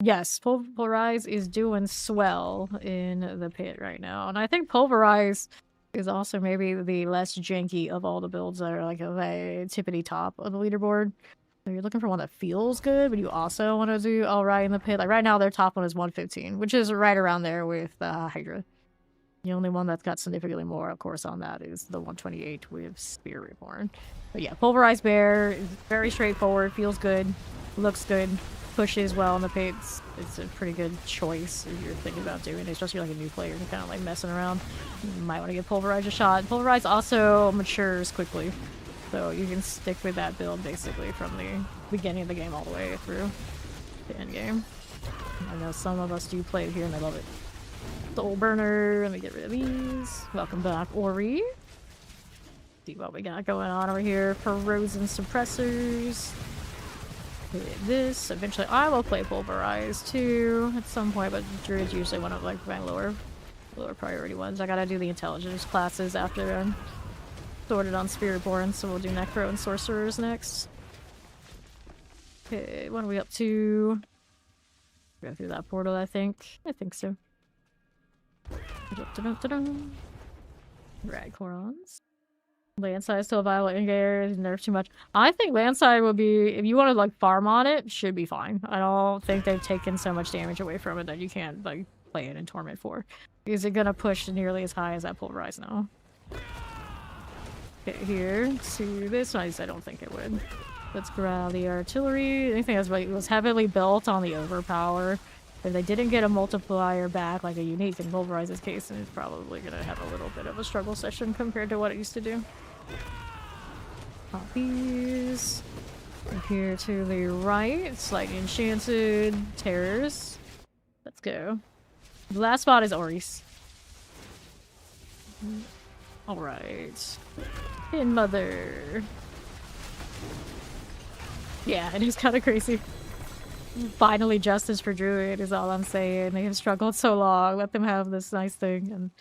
Yes, Pulverize is doing swell in the pit right now. And I think Pulverize is also maybe the less janky of all the builds that are like a tippity top of the leaderboard. So you're looking for one that feels good, but you also want to do alright in the pit. Like right now, their top one is 115, which is right around there with Hydra. The only one that's got significantly more, of course, on that is the 128 with Spiritborn. But yeah, Pulverized Bear is very straightforward, feels good, looks good. Pushes well in the pit. It's a pretty good choice if you're thinking about doing it, especially like a new player and kind of like messing around. You might want to give Pulverize a shot. Pulverize also matures quickly, so you can stick with that build basically from the beginning of the game all the way through the end game. I know some of us do play it here and I love it. Soul Burner, let me get rid of these. Welcome back, Ori. See what we got going on over here. Frozen Suppressors. This eventually I will play Pulverize too at some point, but Druid's usually one of like my lower priority ones. I gotta do the intelligence classes after I'm sorted on Spiritborn, so we'll do Necro and Sorcerers next. Okay, what are we up to? Go through that portal, I think. I think so. Ragcorons. Landside is still viable in game, nerf too much. I think Landside will be, if you want to like farm on it, should be fine. I don't think they've taken so much damage away from it that you can't like play it in Torment 4. Is it gonna push nearly as high as that Pulverize now? Okay, here to this one, I don't think it would. Let's grab the artillery. Anything that was heavily built on the overpower. If they didn't get a multiplier back, like a unique in Pulverize's case, then it's probably gonna have a little bit of a struggle session compared to what it used to do. Pop these. And here to the right, it's like enchanted terrors. Let's go. The last spot is Ori's. Alright. Pin Mother. Yeah, it is kind of crazy. Finally, justice for Druid is all I'm saying. They have struggled so long. Let them have this nice thing. And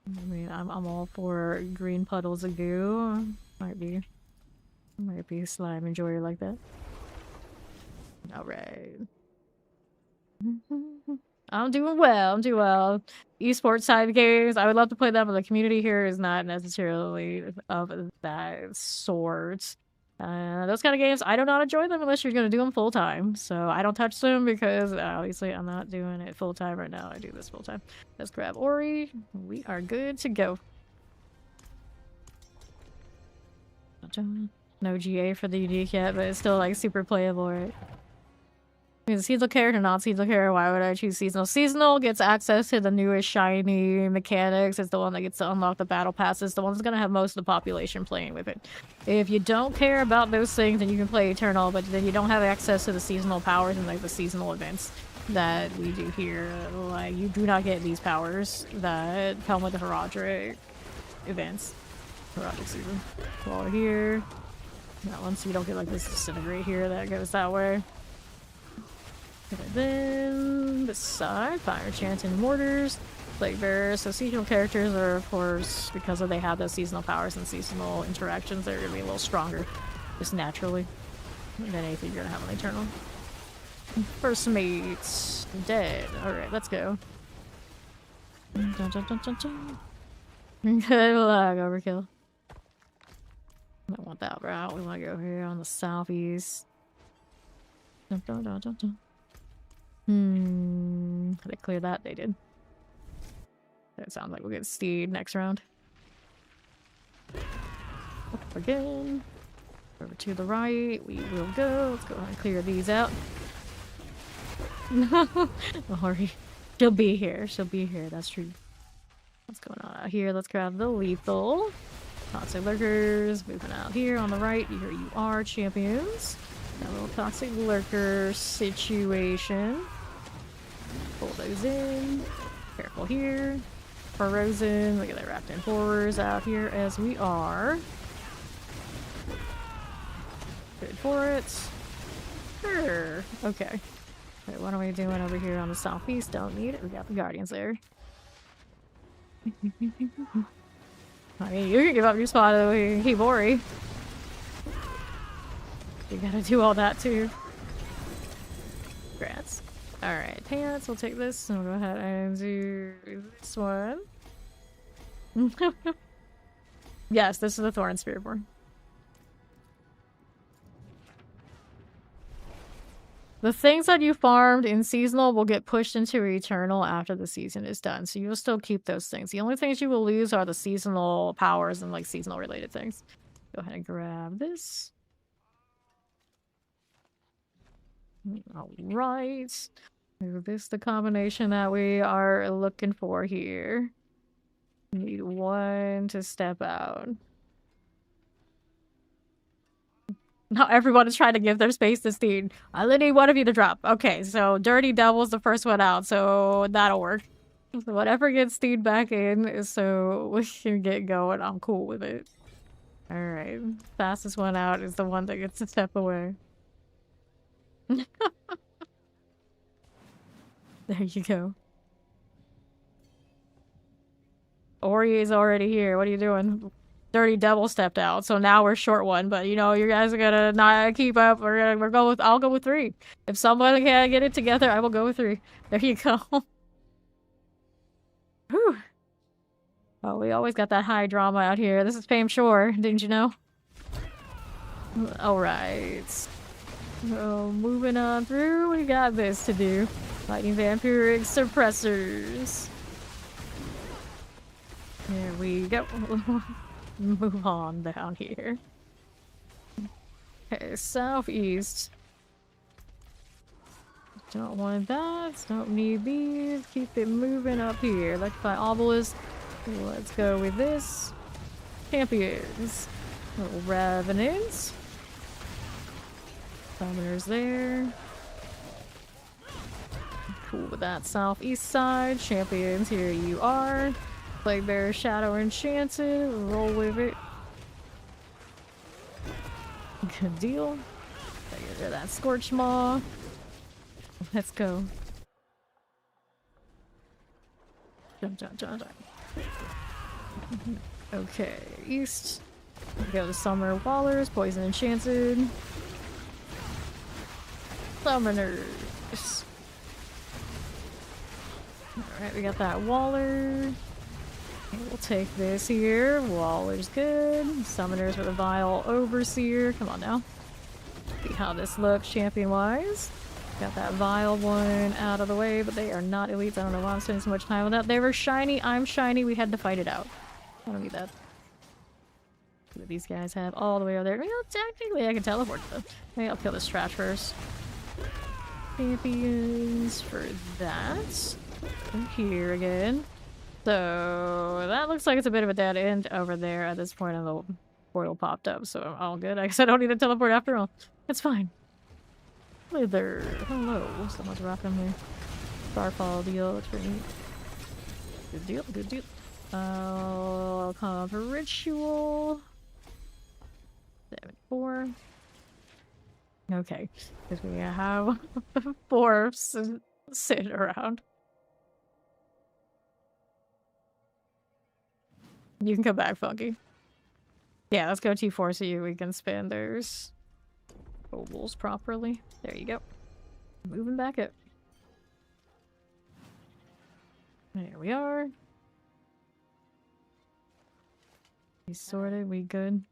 I mean, I'm all for green puddles of goo. Might be a slime enjoyer like that. All right. I'm doing well. I'm doing well. Esports side games. I would love to play them, but the community here is not necessarily of that sort. Those kind of games, I do not enjoy them unless you're going to do them full time. So I don't touch them because obviously I'm not doing it full time right now. I do this full time. Let's grab Ori. We are good to go. No GA for the unique yet, but it's still like super playable, right? I mean, seasonal character, not seasonal character. Why would I choose seasonal? Seasonal gets access to the newest shiny mechanics. It's the one that gets to unlock the battle passes. The one that's gonna have most of the population playing with it. If you don't care about those things, then you can play Eternal, but then you don't have access to the seasonal powers and like the seasonal events that we do here. Like, you do not get these powers that come with the Heraldric events. Heraldric season. Wall here. That one, so you don't get like this disintegrate here that goes that way. Okay, then this side, fire chant and mortars, plague bearers. So seasonal characters are, of course, because they have those seasonal powers and seasonal interactions, they're gonna be a little stronger, just naturally, than anything you're gonna have on Eternal. First mate, dead. All right, let's go. Dun, dun, dun, dun, dun. Good luck, overkill. I don't want that route. We want to go here on the southeast. Dun, dun, dun, dun, dun. They clear that? They did. That sounds like we'll get Steed next round. Up again. Over to the right. We will go. Let's go ahead and clear these out. No. Don't worry. She'll be here. She'll be here. That's true. What's going on out here? Let's grab the lethal. Toxic lurkers. Moving out here on the right. Here you are, champions. That little toxic lurker situation. Pull those in. Careful here. Frozen. Look at that wrapped in horrors out here as we are. Good for it. Sure. Okay. Wait, what are we doing over here on the southeast? Don't need it. We got the guardians there. I mean, you can give up your spot to Hibori. You gotta do all that too. Congrats. Alright, pants. We'll take this and we'll go ahead and do this one. Yes, this is the Thorn Spiritborn. The things that you farmed in seasonal will get pushed into eternal after the season is done, so you'll still keep those things. The only things you will lose are the seasonal powers and like seasonal related things. Go ahead and grab this. Alright. Is this the combination that we are looking for here? We need one to step out. Now everyone is trying to give their space to Steed. I only need one of you to drop. Okay, so Dirty Devil's the first one out, so that'll work. So whatever gets Steed back in, so we can get going. I'm cool with it. Alright. Fastest one out is the one that gets to step away. There you go. Ori is already here. What are you doing? Dirty Devil stepped out, so now we're short one. But you know, you guys are gonna not keep up. I'll go with 3. If someone can't get it together, I will go with 3. There you go. Whew. Oh, we always got that high drama out here. This is Fame Shore, didn't you know? Alright. So, moving on through, we got this to do. Lightning Vampiric Suppressors. There we go. Move on down here. Okay, southeast. Don't want that. Don't need these. Keep it moving up here. Electrify Obelisk. Let's go with this. Champions. Little Revenants. Summoners there. Cool with that southeast side. Champions, here you are. Plague Bearer, Shadow Enchanted. Roll with it. Good deal. Get rid of that Scorch Maw. Let's go. Jump, jump, jump, jump. Okay, east. Go to Summer Wallers, Poison Enchanted. Summoners. Alright, we got that Waller. We'll take this here. Waller's good. Summoners with a Vile Overseer. Come on now. See how this looks champion-wise. Got that Vile one out of the way, but they are not elites. I don't know why I'm spending so much time on that. They were shiny. I'm shiny. We had to fight it out. I don't need that. What do these guys have all the way over there? Well, technically I can teleport them. Maybe I'll kill this trash first. champions for that. And here again. So that looks like it's a bit of a dead end over there at this point, and the portal popped up, so I'm all good. I guess I don't need to teleport after all. It's fine. Hello there. Hello. Someone's rocking me. Starfall deal. It's pretty neat. Good deal. Good deal. I'll call for ritual. 74. Okay. Because we have 4 sitting around. You can come back, Funky. Yeah, let's go T4 so we can spin those ovals properly. There you go. Moving back up. There we are. We sorted, we good.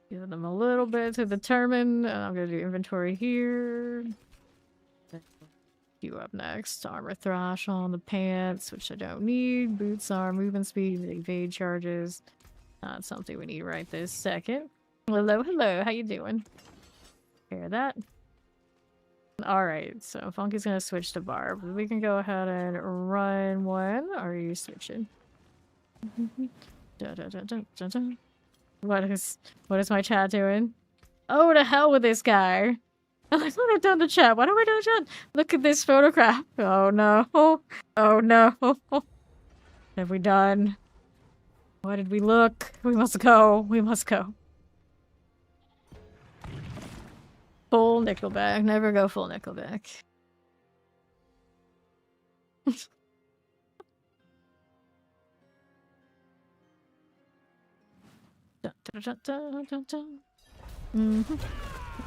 Give them a little bit to determine. I'm gonna do inventory here. You up next. Armor thrash on the pants, which I don't need. Boots are movement speed, evade charges. Not something we need right this second. Hello, hello. How you doing? Hear that? Alright, so Funky's gonna switch to Barb. We can go ahead and run one. Are you switching? What is my chat doing? Oh, to hell with this guy. I thought I've done the chat. Why do I do the chat? Look at this photograph. Oh no. Oh no. Have we done? Why did we look? We must go. We must go. Full Nickelback. Never go full Nickelback.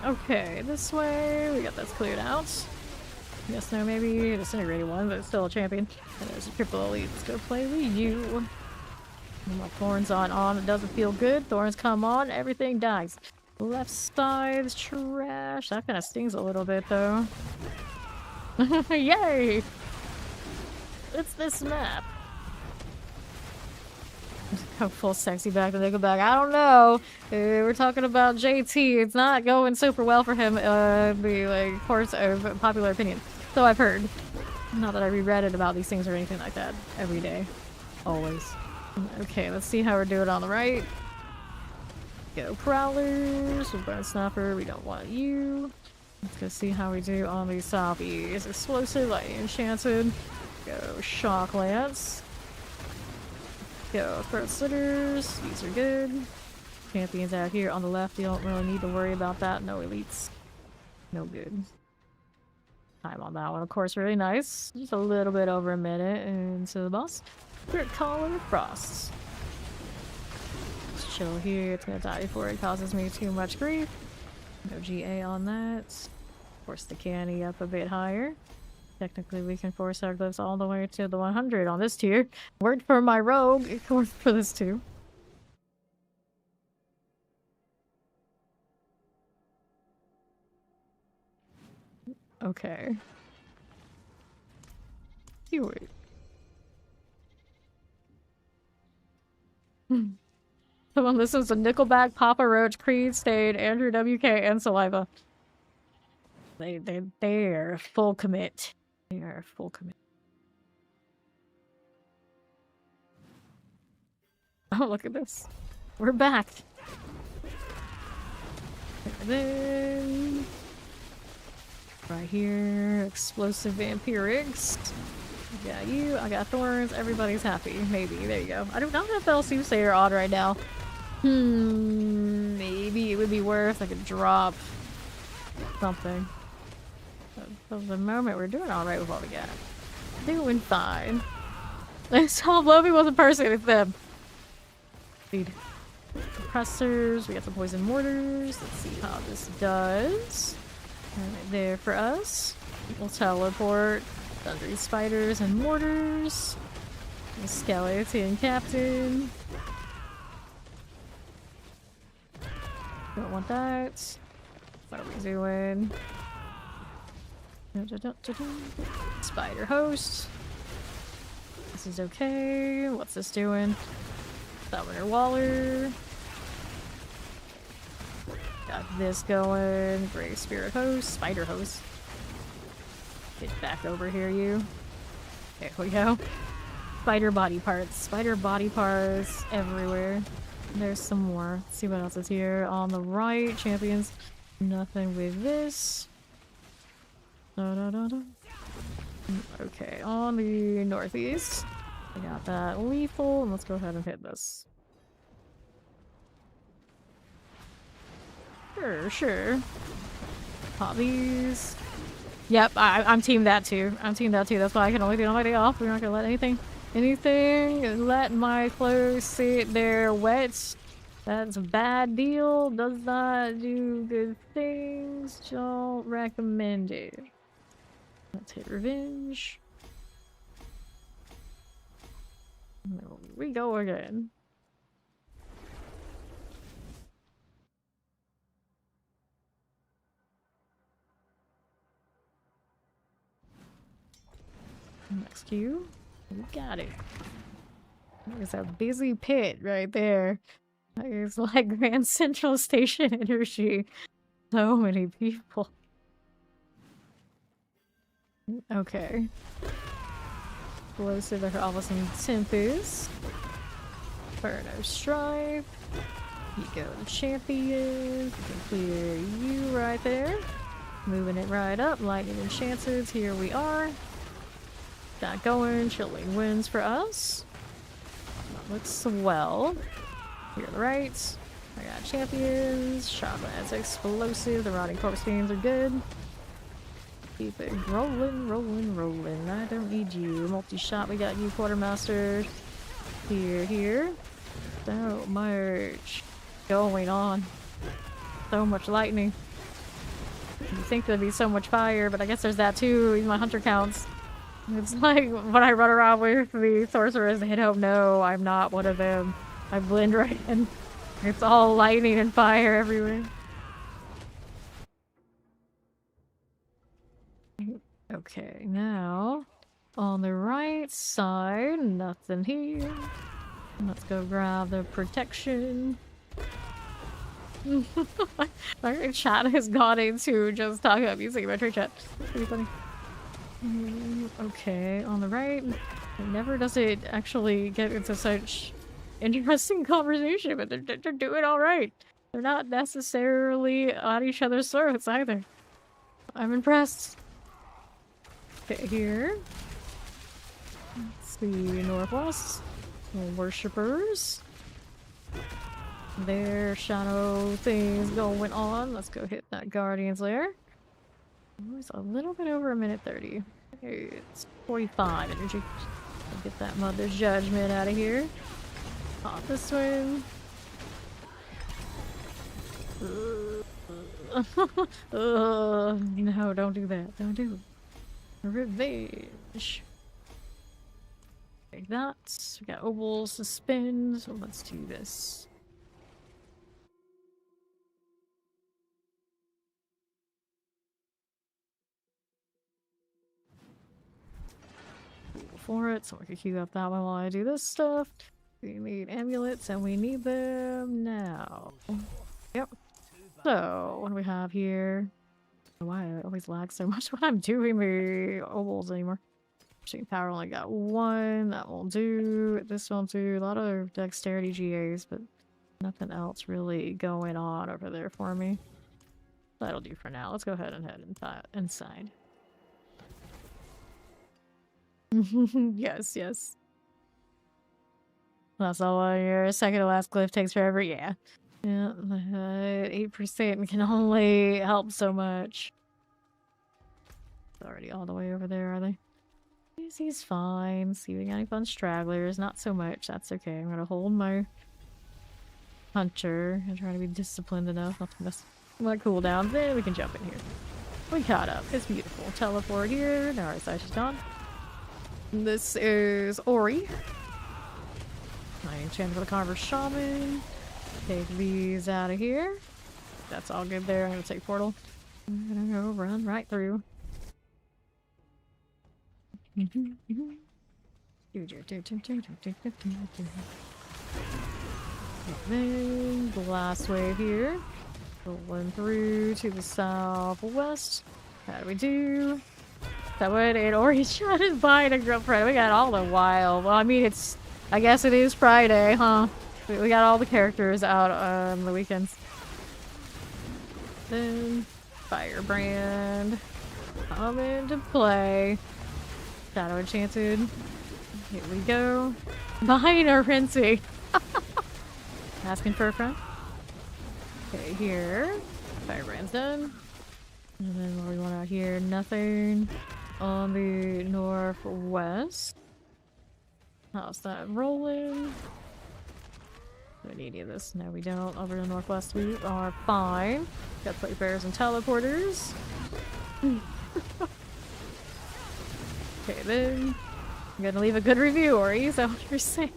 Okay, this way. We got this cleared out. Yes, no, maybe a disintegrated one, but it's still a champion. And there's a triple elite. Let's go play with you. My thorns on. It doesn't feel good. Thorns come on. Everything dies. Left side's trash. That kind of stings a little bit, though. Yay! It's this map. Go full sexy back to Nickelback. I don't know. We're talking about JT. It's not going super well for him. The like course of popular opinion. So I've heard. Not that I reread it about these things or anything like that. Every day. Always. Okay, let's see how we're doing on the right. Go Prowlers. We'll burn Snapper. We don't want you. Let's go see how we do on the Southeast. Explosive, Lightning Enchanted. Go Shock Lance. Go Throat Slitters. These are good. Champions out here on the left. You don't really need to worry about that. No elites. No good. Time on that one, of course, really nice. Just a little bit over a minute into the boss. Spirit Collar Frost. Just chill here. It's gonna die before it causes me too much grief. No GA on that. Force the candy up a bit higher. Technically, we can force our glyphs all the way to the 100 on this tier. Worked for my rogue. It worked for this too. Okay. You wait. Someone listens to Nickelback, Papa Roach, Creed, Stayed, Andrew WK, and Saliva. They're full commit. They are full commit. Oh, look at this. We're back. And then right here, explosive vampirics. I got you, I got thorns, everybody's happy. Maybe, there you go. I don't know if LC are on right now. Maybe it would be worth like a drop something. For the moment, we're doing alright with what we got. Doing fine. I saw Lovey wasn't person, it's them. Speed. Compressors, we got the poison mortars. Let's see how this does. Right there for us. We'll teleport. Thundery spiders and mortars. The skeleton captain. Don't want that. What are we doing? Spider host. This is okay. What's this doing? Summoner Waller. Got this going. Great spirit host, spider host. Get back over here, you. There we go. Spider body parts everywhere. There's some more. Let's see what else is here. On the right, champions. Nothing with this. Okay, on the northeast. I got that lethal, and let's go ahead and hit this. Sure. Pop these. Yep, I'm team that too. That's why I can only do it on my day off. We're not gonna let anything let my clothes sit there wet. That's a bad deal. Does not do good things. Don't recommend it. Let's hit revenge. There we go again. Next queue. We got it. There's a busy pit right there. It's like Grand Central Station energy. So many people. Okay. Explosive of Alvison Tempest. Inferno Strife. Ego Champion. Clear you right there. Moving it right up. Lightning and Chances. Here we are. Got going. Chilling wins for us. That looks swell. Here to the right. I got champions. Shotguns, explosive. The rotting corpse fiends are good. Keep it rolling. I don't need you. Multi-shot, we got you, quartermaster. Here. So much going on. So much lightning. You think there'd be so much fire, but I guess there's that too. Even my hunter counts. It's like when I run around with the sorcerers, they don't know I'm not one of them. I blend right in. It's all lightning and fire everywhere. Okay, now on the right side, nothing here. Let's go grab the protection. Our chat has gone into just talking about music in my trade chat. Pretty funny. Okay, on the right, never does it actually get into such interesting conversation, but they're doing all right. They're not necessarily on each other's throats either. I'm impressed. Okay, here. Let's see, northwest. Worshippers. Their shadow things going on. Let's go hit that Guardian's Lair. Oh, it's a little bit over a minute 30. It's 45 energy. I'll get that Mother's Judgment out of here. Pop this one. No, don't do that. Don't do it. Revenge. Like that. We got ovals to spin, so let's do this. For it, so we can queue up that one while I do this stuff. We need amulets, and we need them now. Yep. So, what do we have here? Why I always lag so much when I'm doing the ovals anymore. Machine power only got one. That won't do. This won't do. A lot of dexterity GAs, but nothing else really going on over there for me. That'll do for now. Let's go ahead and head inside. Yes. That's all on your second to last glyph takes forever. Yeah. 8% can only help so much. It's already all the way over there, are they? He's fine. See if we got any fun stragglers. Not so much. That's okay. I'm gonna hold my hunter and try to be disciplined enough not to mess my cooldown. Then we can jump in here. We caught up. It's beautiful. Teleport here. Now our sight is gone. This is Ori. I enchant for the Converse Shaman. Take these out of here. That's all good there. I'm gonna take portal. I'm gonna go run right through. Then blast wave here. Rolling through to the southwest. How do we do? That one, and Ori's trying to find a girlfriend. We got all the while. Well, I mean, I guess it is Friday, huh? We got all the characters out on the weekends. Then, Firebrand. Come into play. Shadow Enchanted. Here we go. Behind our Rinsey. Asking for a friend. Okay, here. Firebrand's done. And then what do we want out here? Nothing on the northwest. How's that rolling? Do we need any of this? No, we don't. Over the northwest, we are fine. Got plate bearers and teleporters. Okay, then. I'm gonna leave a good review, Ori. Is that what you're saying?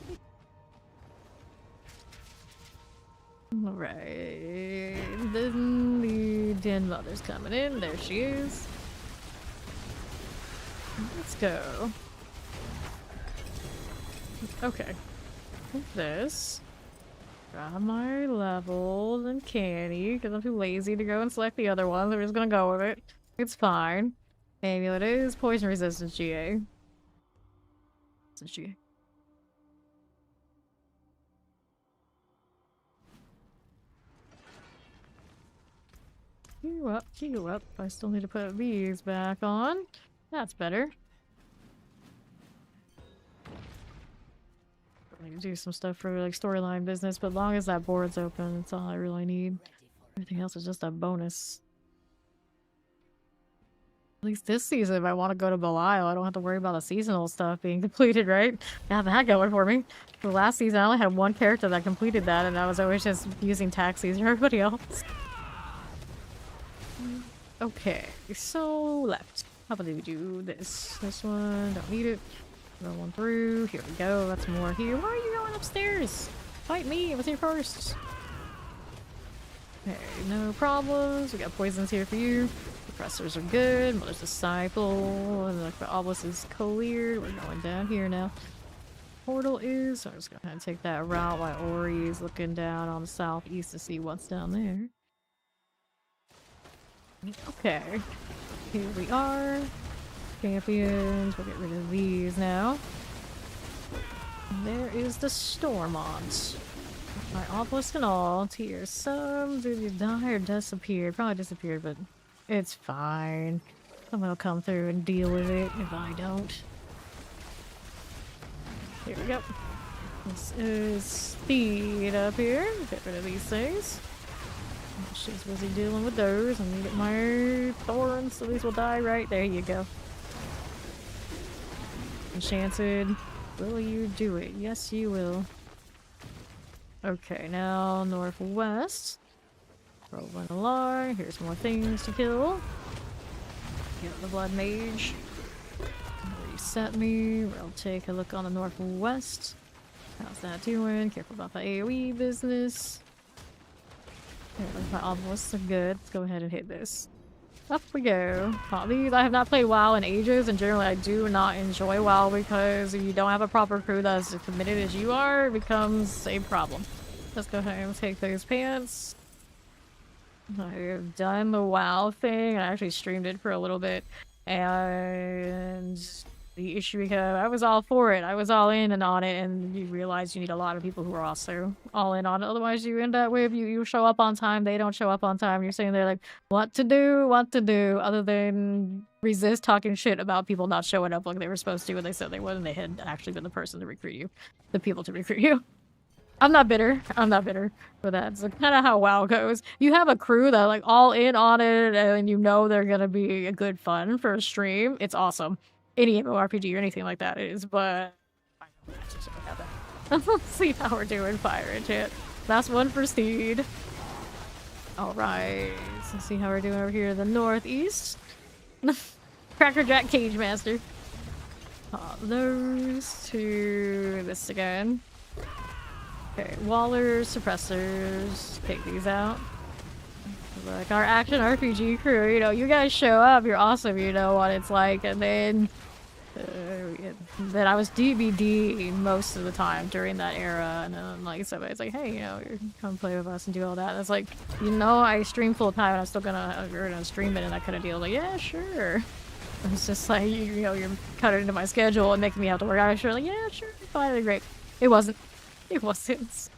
Alright. Then the Den Mother's coming in. There she is. Let's go. Okay. With this. Grab my levels and candy, because I'm too lazy to go and select the other ones. I'm just gonna go with it. It's fine. Amulet is poison resistance GA. It's GA. Queue up. I still need to put these back on. That's better. I need to do some stuff for like storyline business, but as long as that board's open, that's all I really need. Everything else is just a bonus. At least this season, if I want to go to Belial, I don't have to worry about the seasonal stuff being completed, right? I have that going for me. For last season, I only had one character that completed that, and I was always just using taxis for everybody else. Okay, so left. How about we do this? This one, don't need it. Rolling through. Here we go. That's more here. Why are you going upstairs? Fight me. I was here first. Okay, no problems. We got poisons here for you. Suppressors are good. Mother's Disciple. And the obelisk is cleared. We're going down here now. Portal is. So I'm just gonna take that route while Ori is looking down on the southeast to see what's down there. Okay. Here we are. Champions. We'll get rid of these now. And there is the Stormont. My obelisk and all. Tier some. Did you die or disappear? Probably disappeared, but it's fine. Someone will come through and deal with it if I don't. Here we go. This is speed up here. Get rid of these things. She's busy dealing with those. I'm gonna get my thorns, so these will die right. There you go. Enchanted. Will you do it? Yes, you will. Okay, now northwest. Rolling along. Here's more things to kill. Get the Blood Mage. Reset me. We'll take a look on the northwest. How's that doing? Careful about the AoE business. Okay, my obelisks are good. Let's go ahead and hit this. Up we go. These I have not played WoW in ages, and generally I do not enjoy WoW because if you don't have a proper crew that's as committed as you are, it becomes a problem. Let's go ahead and take those pants. I've done the WoW thing. I actually streamed it for a little bit, and the issue because I was all for it. I was all in and on it, and you realize you need a lot of people who are also all in on it. Otherwise, you end up with you show up on time, they don't show up on time. You're sitting there like, what to do, other than resist talking shit about people not showing up like they were supposed to when they said they would, and they had actually been the person to recruit you, the people to recruit you. I'm not bitter. I'm not bitter for that. It's kind of how WoW goes. You have a crew that like all in on it, and you know they're gonna be a good fun for a stream. It's awesome. Any MMORPG or anything like that is, but I don't have that. Let's see how we're doing fire enchant. Last one for Steed. Alright. Let's see how we're doing over here in the northeast. Crackerjack Cage Master. Pop those to this again. Okay, Wallers, suppressors. Take these out. Like our action RPG crew, you know, you guys show up, you're awesome, you know what it's like, and then That I was DBD most of the time during that era, and then like somebody's like, hey, you know, come play with us and do all that. And it's like, you know, I stream full time and I'm still gonna stream it and that kind of deal. Like, yeah, sure. It's just like, you know, you're cutting into my schedule and making me have to work. I was sure, like, yeah, sure, fine, great. It wasn't. It wasn't.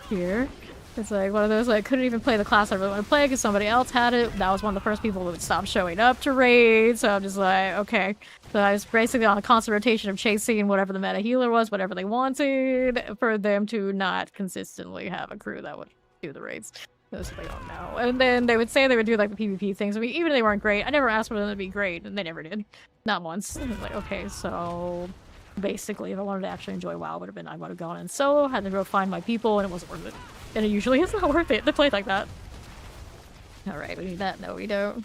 Here. It's like one of those, like, couldn't even play the class I really want to play because somebody else had it. That was one of the first people that would stop showing up to raid, so I'm just like, okay. So I was basically on a constant rotation of chasing whatever the meta healer was, whatever they wanted, for them to not consistently have a crew that would do the raids. So it's like, oh no. And then they would say they would do, like, the PvP things. I mean, even if they weren't great, I never asked for them to be great, and they never did. Not once. I was like, okay, so... Basically, if I wanted to actually enjoy WoW, would have been I would have gone in solo, had to go find my people, and it wasn't worth it. And it usually is not worth it to play like that. Alright, we need that. No, we don't.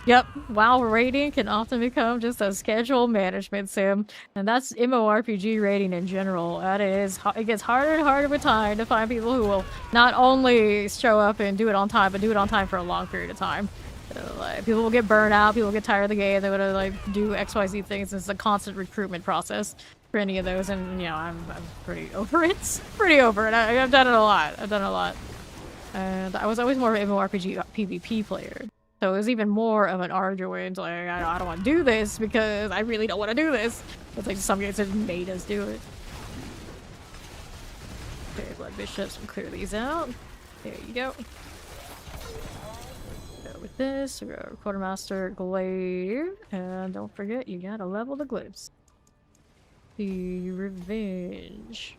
Yep, WoW raiding can often become just a schedule management sim, and that's MMORPG raiding in general. That is, it gets harder and harder with time to find people who will not only show up and do it on time, but do it on time for a long period of time. Like, people will get burned out, people will get tired of the game, they would like do XYZ things. It's a constant recruitment process for any of those, and you know, I'm pretty over it. Pretty over it. I've done it a lot. I've done it a lot. And I was always more of an MMORPG PvP player. So it was even more of an argument, like, I don't want to do this because I really don't want to do this. It's like some games have made us do it. Okay, blood bishops, we'll clear these out. There you go. With this, we go Quartermaster Glaive, and don't forget, you gotta level the glaives. The Revenge.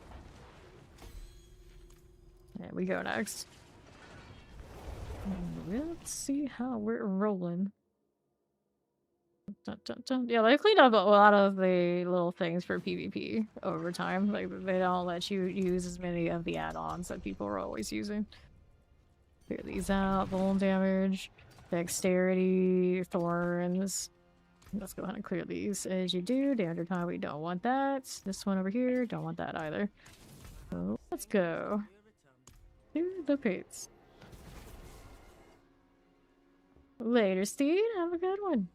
There we go next. Let's see how we're rolling. Dun, dun, dun. Yeah, they cleaned up a lot of the little things for PvP over time. Like, they don't let you use as many of the add-ons that people are always using. Clear these out. Vuln damage. Dexterity, thorns. Let's go ahead and clear these as you do. Damage time, we don't want that. This one over here, don't want that either. So let's go to the pits. Later, Steve. Have a good one.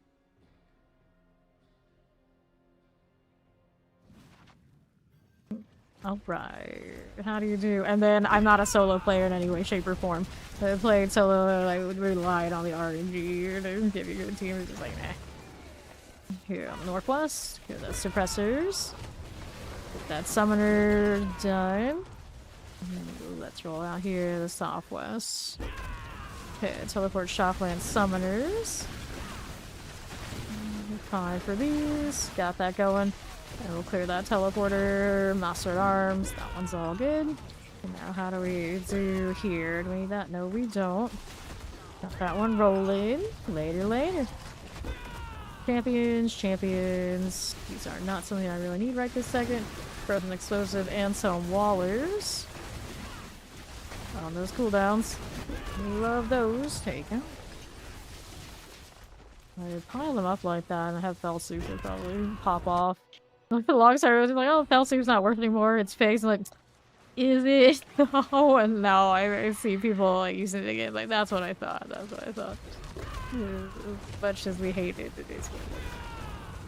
Alright, how do you do? And then I'm not a solo player in any way, shape, or form. I played solo, I would rely on the RNG to give you a good team. It's just like, nah. Here on the northwest, here are the suppressors. Get that summoner done. Let's roll out here, the southwest. Okay, teleport Shockland summoners. Fine for these. Got that going. And we'll clear that teleporter, Master at Arms, that one's all good. And now how do we do here? Do we need that? No, we don't. Got that one rolling. Later. Champions. These are not something I really need right this second. Frozen Explosive and some Wallers. On those cooldowns. Love those. Take them. I pile them up like that and I have Fell Soup will probably pop off. Like the long story was like, oh, Fell Soup's not worth anymore. It's fake. I'm like, is it? No, and now I see people like using it again. Like that's what I thought. As much as we hate it, it is what it is.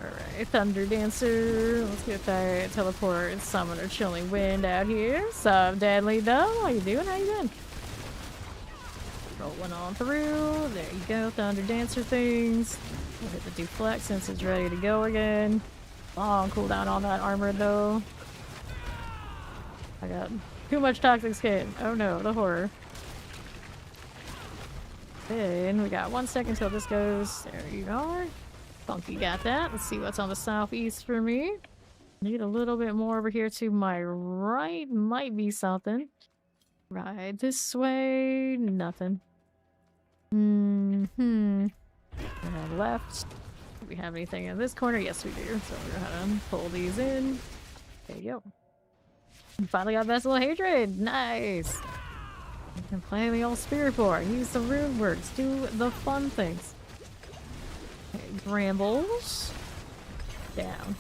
Alright, Thunder Dancer. Let's get that teleport summoner Chilling Wind out here. Sup, Deadly Dumb? How you doing? How you doing? Rolling on through. There you go, Thunder Dancer things. We'll hit the deflect since it's ready to go again. Long cooldown on that armor though. I got too much toxic skin. Oh no, the horror. Then we got 1 second till this goes. There you are. Funky got that. Let's see what's on the southeast for me. Need a little bit more over here to my right. Might be something. Right this way. Nothing. And left. Do we have anything in this corner? Yes, we do. So we're gonna pull these in. There you go. We finally got Vessel of Hatred. Nice. We can play the old Spiritborn. Use the rune words. Do the fun things. Okay, Brambles. Down.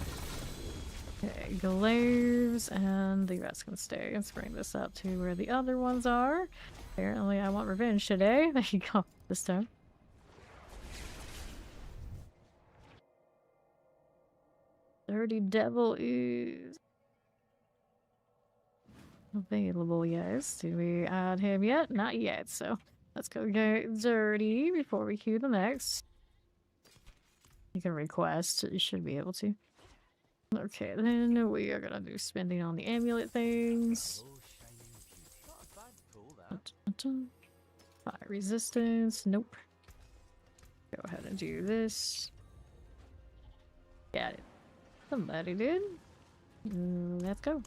Okay, Glaives, and the rest can stay. Let's bring this up to where the other ones are. Apparently I want revenge today. There you go. This time. Dirty Devil is available, yes. Did we add him yet? Not yet, so let's go get Dirty before we queue the next. You can request, you should be able to. Okay, then we are gonna do spending on the amulet things. Fire resistance, nope. Go ahead and do this. Got it. Somebody did. Let's go.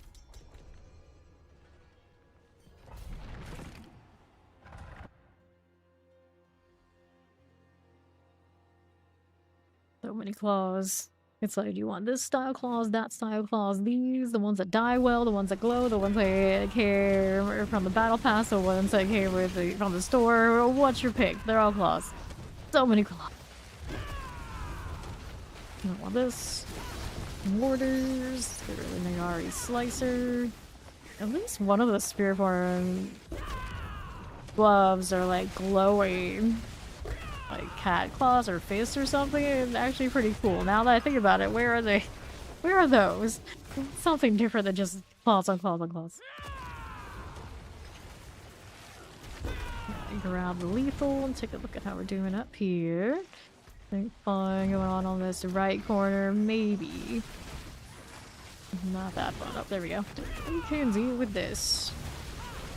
So many claws. It's like, do you want this style claws, that style claws, these, the ones that die well, the ones that glow, the ones that care from the battle pass, the ones that came from the store. What's your pick? They're all claws. So many claws. I don't want this. Mortars. Get rid of the Nagari Slicer. At least one of the Spiritborn gloves are like glowing. Like cat claws or fists or something. It's actually pretty cool. Now that I think about it, where are they? Where are those? Something different than just claws on claws on claws. Grab the lethal and take a look at how we're doing up here. Anything fun going on this right corner? Maybe. Not that fun. Oh, there we go. We can deal with this.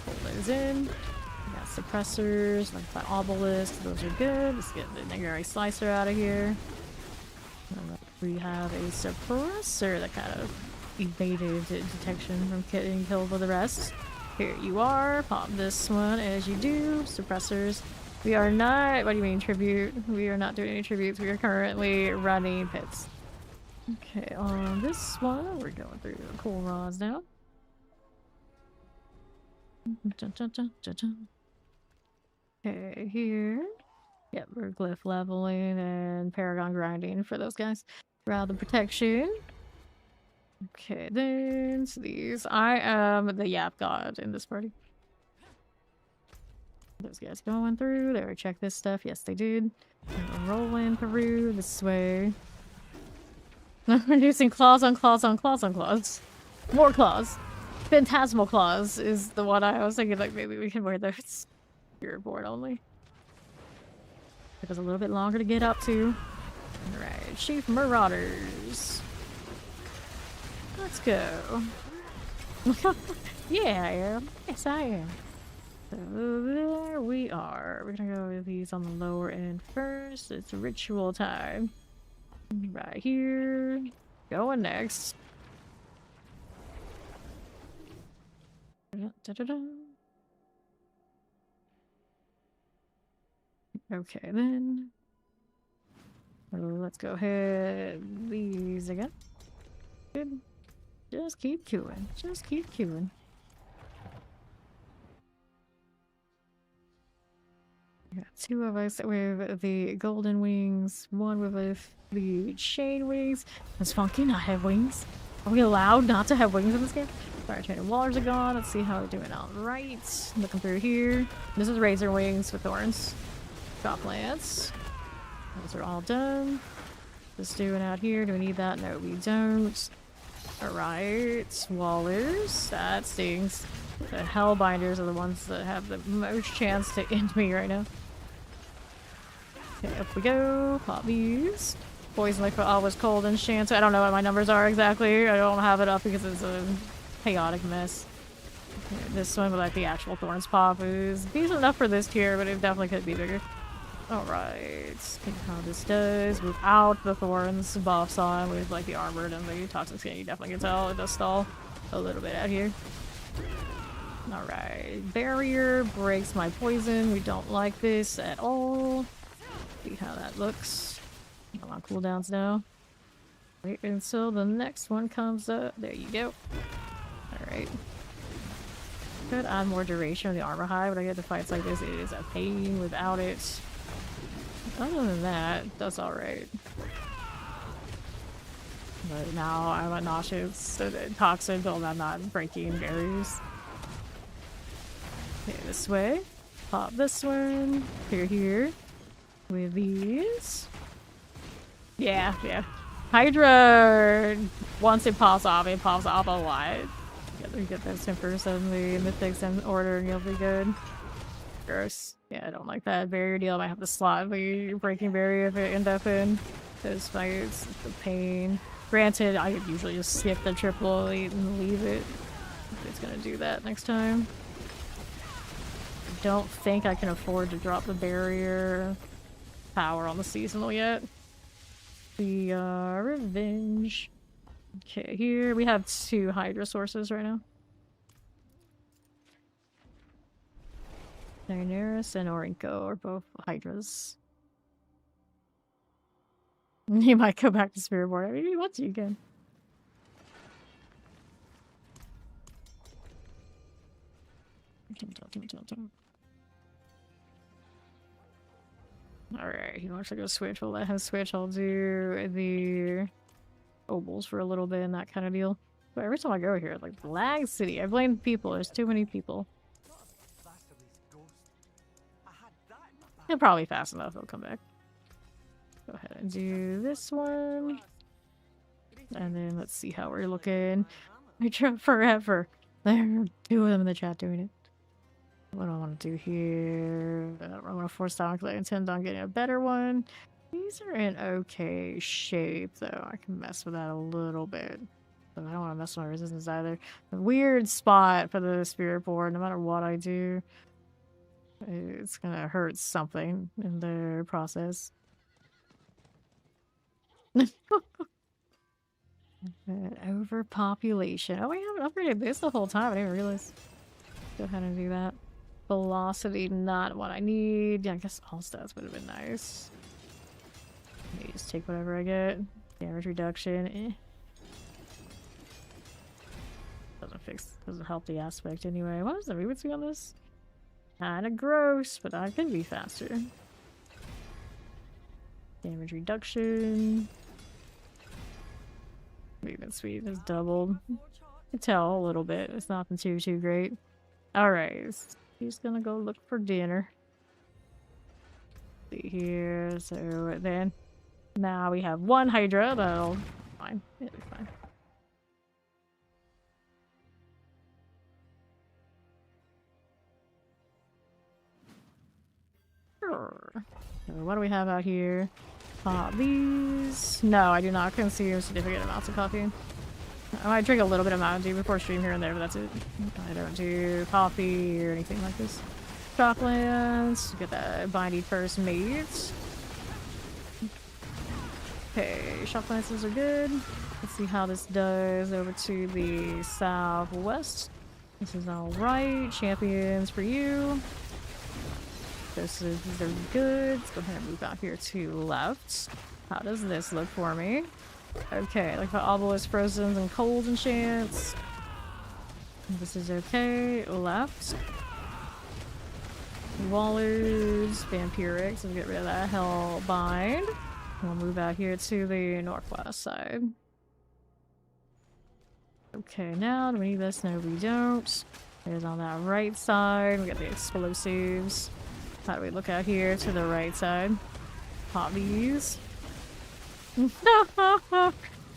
Pull those in. We got suppressors, like that obelisk. Those are good. Let's get the Nagari Slicer out of here. We have a suppressor that kind of evaded detection from getting killed with the rest. Here you are. Pop this one as you do. Suppressors. We are not. What do you mean tribute? We are not doing any tributes. We are currently running pits. Okay, on this one, we're going through the cool rods now. Okay, here. Yep, we're glyph leveling and paragon grinding for those guys. Grab the protection. Okay, then these. I am the Yap God in this party. Those guys going through. They already checked this stuff. Yes, they did. We're rolling through this way. Reducing claws on claws on claws on claws. More claws. Phantasmal claws is the one I was thinking, like, maybe we can wear those. Spiritborn only. Took us a little bit longer to get up to. Alright, Chief Marauders. Let's go. Yeah, I am. Yes, I am. So there we are. We're gonna go with these on the lower end first. It's ritual time. Right here. Going next. Okay, then. Let's go ahead. These again. Good. Just keep queuing. Just keep queuing. We got two of us with the golden wings, one with the chain wings. That's funky, not have wings. Are we allowed not to have wings in this game? Fire chain and wallers are gone. Let's see how we're doing all right. Looking through here. This is Razorwings with thorns. Drop lance. Those are all done. Just doing out here. Do we need that? No, we don't. Alright. Wallers. That stings. The Hellbinders are the ones that have the most chance to end me right now. Okay, up we go. Pop these. Poison like always cold and chance. I don't know what my numbers are exactly. I don't have it up because it's a chaotic mess. Okay, this one with like the actual thorns pop is decent enough for this tier, but it definitely could be bigger. Alright. See how this does without the thorns buffs on with like the armored and the toxic skin. You definitely can tell it does stall a little bit out here. Alright. Barrier breaks my poison. We don't like this at all. See how that looks. I'm on cooldowns now. Wait until the next one comes up. There you go. Alright. Could add more duration on the armor high, but I get to fights like this. It is a pain without it. Other than that, that's alright. But now I'm a nauseous, toxic until I'm not breaking barriers. Okay, this way. Pop this one. Here. With these. Yeah. Hydra, once it pops off a lot. You get those 10% of the mythics in order and you'll be good. Gross. Yeah, I don't like that barrier deal. I might have to slot the breaking barrier if it end up in those fights. The pain. Granted, I could usually just skip the triple elite and leave it. It's gonna do that next time. I don't think I can afford to drop the barrier power on the seasonal yet. The revenge. Okay, here we have 2 Hydra sources right now. Daenerys and Orinko are both Hydras. He might go back to Spiritborn. I mean, he wants you again. Alright, he wants to go switch. We'll let him switch. I'll do the obols for a little bit and that kind of deal. But every time I go here, like, lag city. I blame people. There's too many people. He'll probably fast enough. He'll come back. Go ahead and do this one. And then let's see how we're looking. I tried forever. There are 2 of them in the chat doing it. What do I want to do here? I'm going to force down because I intend on getting a better one. These are in okay shape, though. I can mess with that a little bit. But I don't want to mess with my resistance either. A weird spot for the Spiritborn. No matter what I do, it's going to hurt something in the process. Overpopulation. Oh, we haven't upgraded this the whole time. I didn't realize. Go ahead and do that. Velocity, not what I need. Yeah, I guess all stats would have been nice. Maybe just take whatever I get. Damage reduction. Doesn't help the aspect anyway. What is the frequency on this? Kinda gross, but I could be faster. Damage reduction. Movement speed is doubled. You can tell a little bit. It's nothing too great. Alright. He's gonna go look for dinner. See here. So then now we have 1 Hydra. That'll be fine. It'll be fine. Sure. So what do we have out here? These. No, I do not consume significant amounts of coffee. I might drink a little bit of Mountain Dew before stream here and there, but that's it. I don't do coffee or anything like this. Chocolates. Get that bindy first mate. Okay, shock lances are good. Let's see how this does over to the southwest. This is alright. Champions for you. These are good. Let's go ahead and move out here to left. How does this look for me? Okay, like the obelisk, frozen, and cold enchants. This is okay. Left. Wallers, vampirics. We'll get rid of that hellbind. We'll move out here to the northwest side. Okay, now do we need this? No, we don't. There's on that right side. We got the explosives. How do we look out here to the right side? Pop these.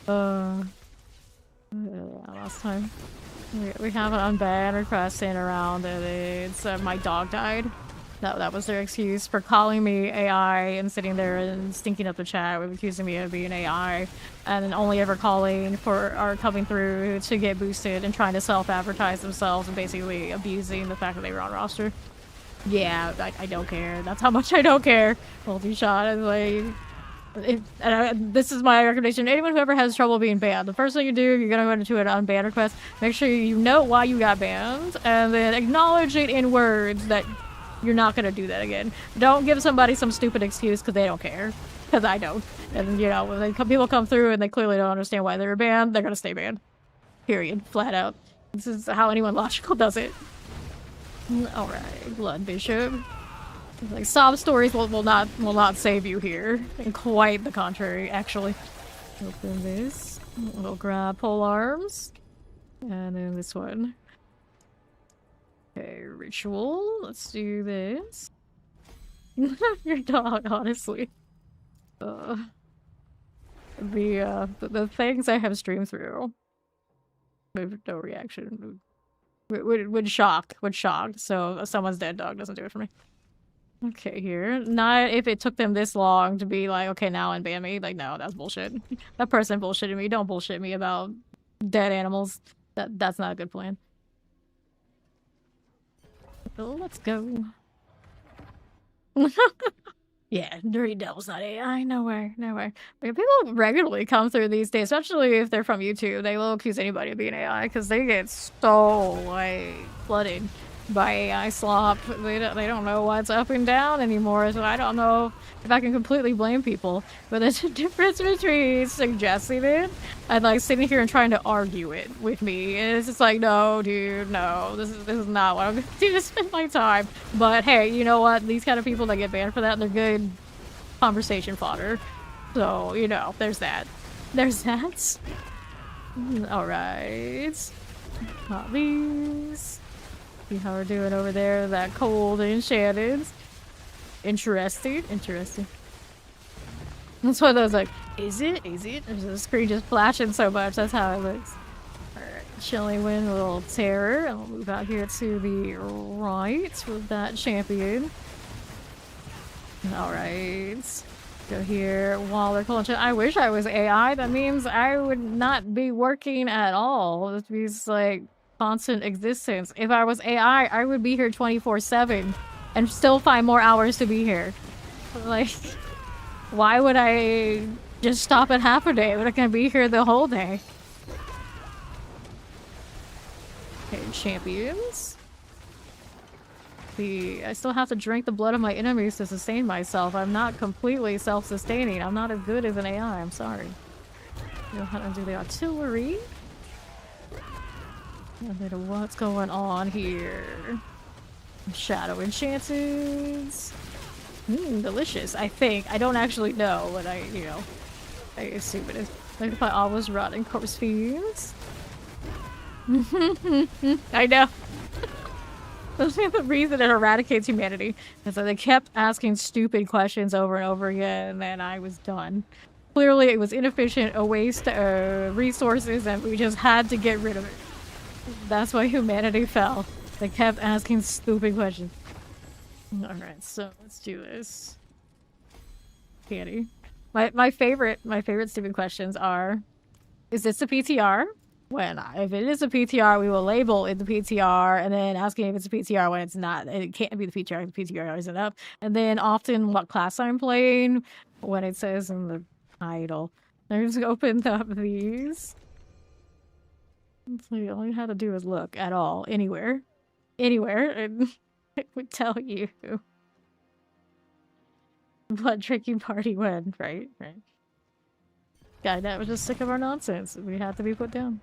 Last time we have an unbanned request in around that it's my dog died. That was their excuse for calling me AI and sitting there and stinking up the chat with accusing me of being AI and then only ever calling for or coming through to get boosted and trying to self-advertise themselves and basically abusing the fact that they were on roster. Yeah, I don't care. That's how much I don't care. Multi-shot is like... this is my recommendation. Anyone who ever has trouble being banned, the first thing you do, you're gonna go into an unbanned request. Make sure you know why you got banned, and then acknowledge it in words that you're not gonna do that again. Don't give somebody some stupid excuse because they don't care. Because I don't. And you know, when people come through and they clearly don't understand why they're banned, they're gonna stay banned. Period. Flat out. This is how anyone logical does it. Alright, Blood Bishop. Like, sob stories will not save you here. And quite the contrary, actually. Open this. We'll grab pole arms. And then this one. Okay, ritual. Let's do this. Your dog, honestly. the things I have streamed through with no reaction would shock. So someone's dead dog doesn't do it for me. Okay, here. Not if it took them this long to be like, okay, now unban me. Like, no, that's bullshit. That person bullshitted me. Don't bullshit me about dead animals. That's not a good plan. So let's go. Yeah, Dirty Devil's not AI. No way, no way. Like, people regularly come through these days, especially if they're from YouTube. They will accuse anybody of being AI because they get so, like, flooded by AI slop. They don't know what's up and down anymore, so I don't know if I can completely blame people. But there's a difference between suggesting it and, like, sitting here and trying to argue it with me. And it's just like, no, dude, no. This is not what I'm gonna do to spend my time. But hey, you know what? These kind of people that get banned for that, they're good conversation fodder. So, you know, there's that. There's that. Alright. Hobbies. See how we're doing over there. That cold enchanted. Interesting. That's one of those like, is it? There's a screen just flashing so much. That's how it looks. Alright, chilling wind, a little terror. I'll move out here to the right with that champion. Alright. Go here while they're calling. I wish I was AI. That means I would not be working at all. This means like constant existence. If I was AI, I would be here 24/7 and still find more hours to be here. Like, why would I just stop at half a day when I can be here the whole day? Okay, champions. I still have to drink the blood of my enemies to sustain myself. I'm not completely self-sustaining. I'm not as good as an AI. I'm sorry. You know how to do the artillery. A bit of what's going on here. Shadow enchanters. Delicious, I think. I don't actually know, but I assume it is. Like if I always rotting corpse fiends. I know. That's the reason it eradicates humanity. Is that they kept asking stupid questions over and over again, and I was done. Clearly, it was inefficient, a waste of resources, and we just had to get rid of it. That's why humanity fell. They kept asking stupid questions. Alright, so let's do this. Candy. My favorite stupid questions are, is this a PTR? If it is a PTR, we will label it the PTR, and then asking if it's a PTR when it's not. It can't be the PTR if the PTR isn't up. And then often what class I'm playing when it says in the title. I just opened up these. So all you had to do is look at all, anywhere, and it would tell you what tricky party went, right? Guy that was just sick of our nonsense. We had to be put down.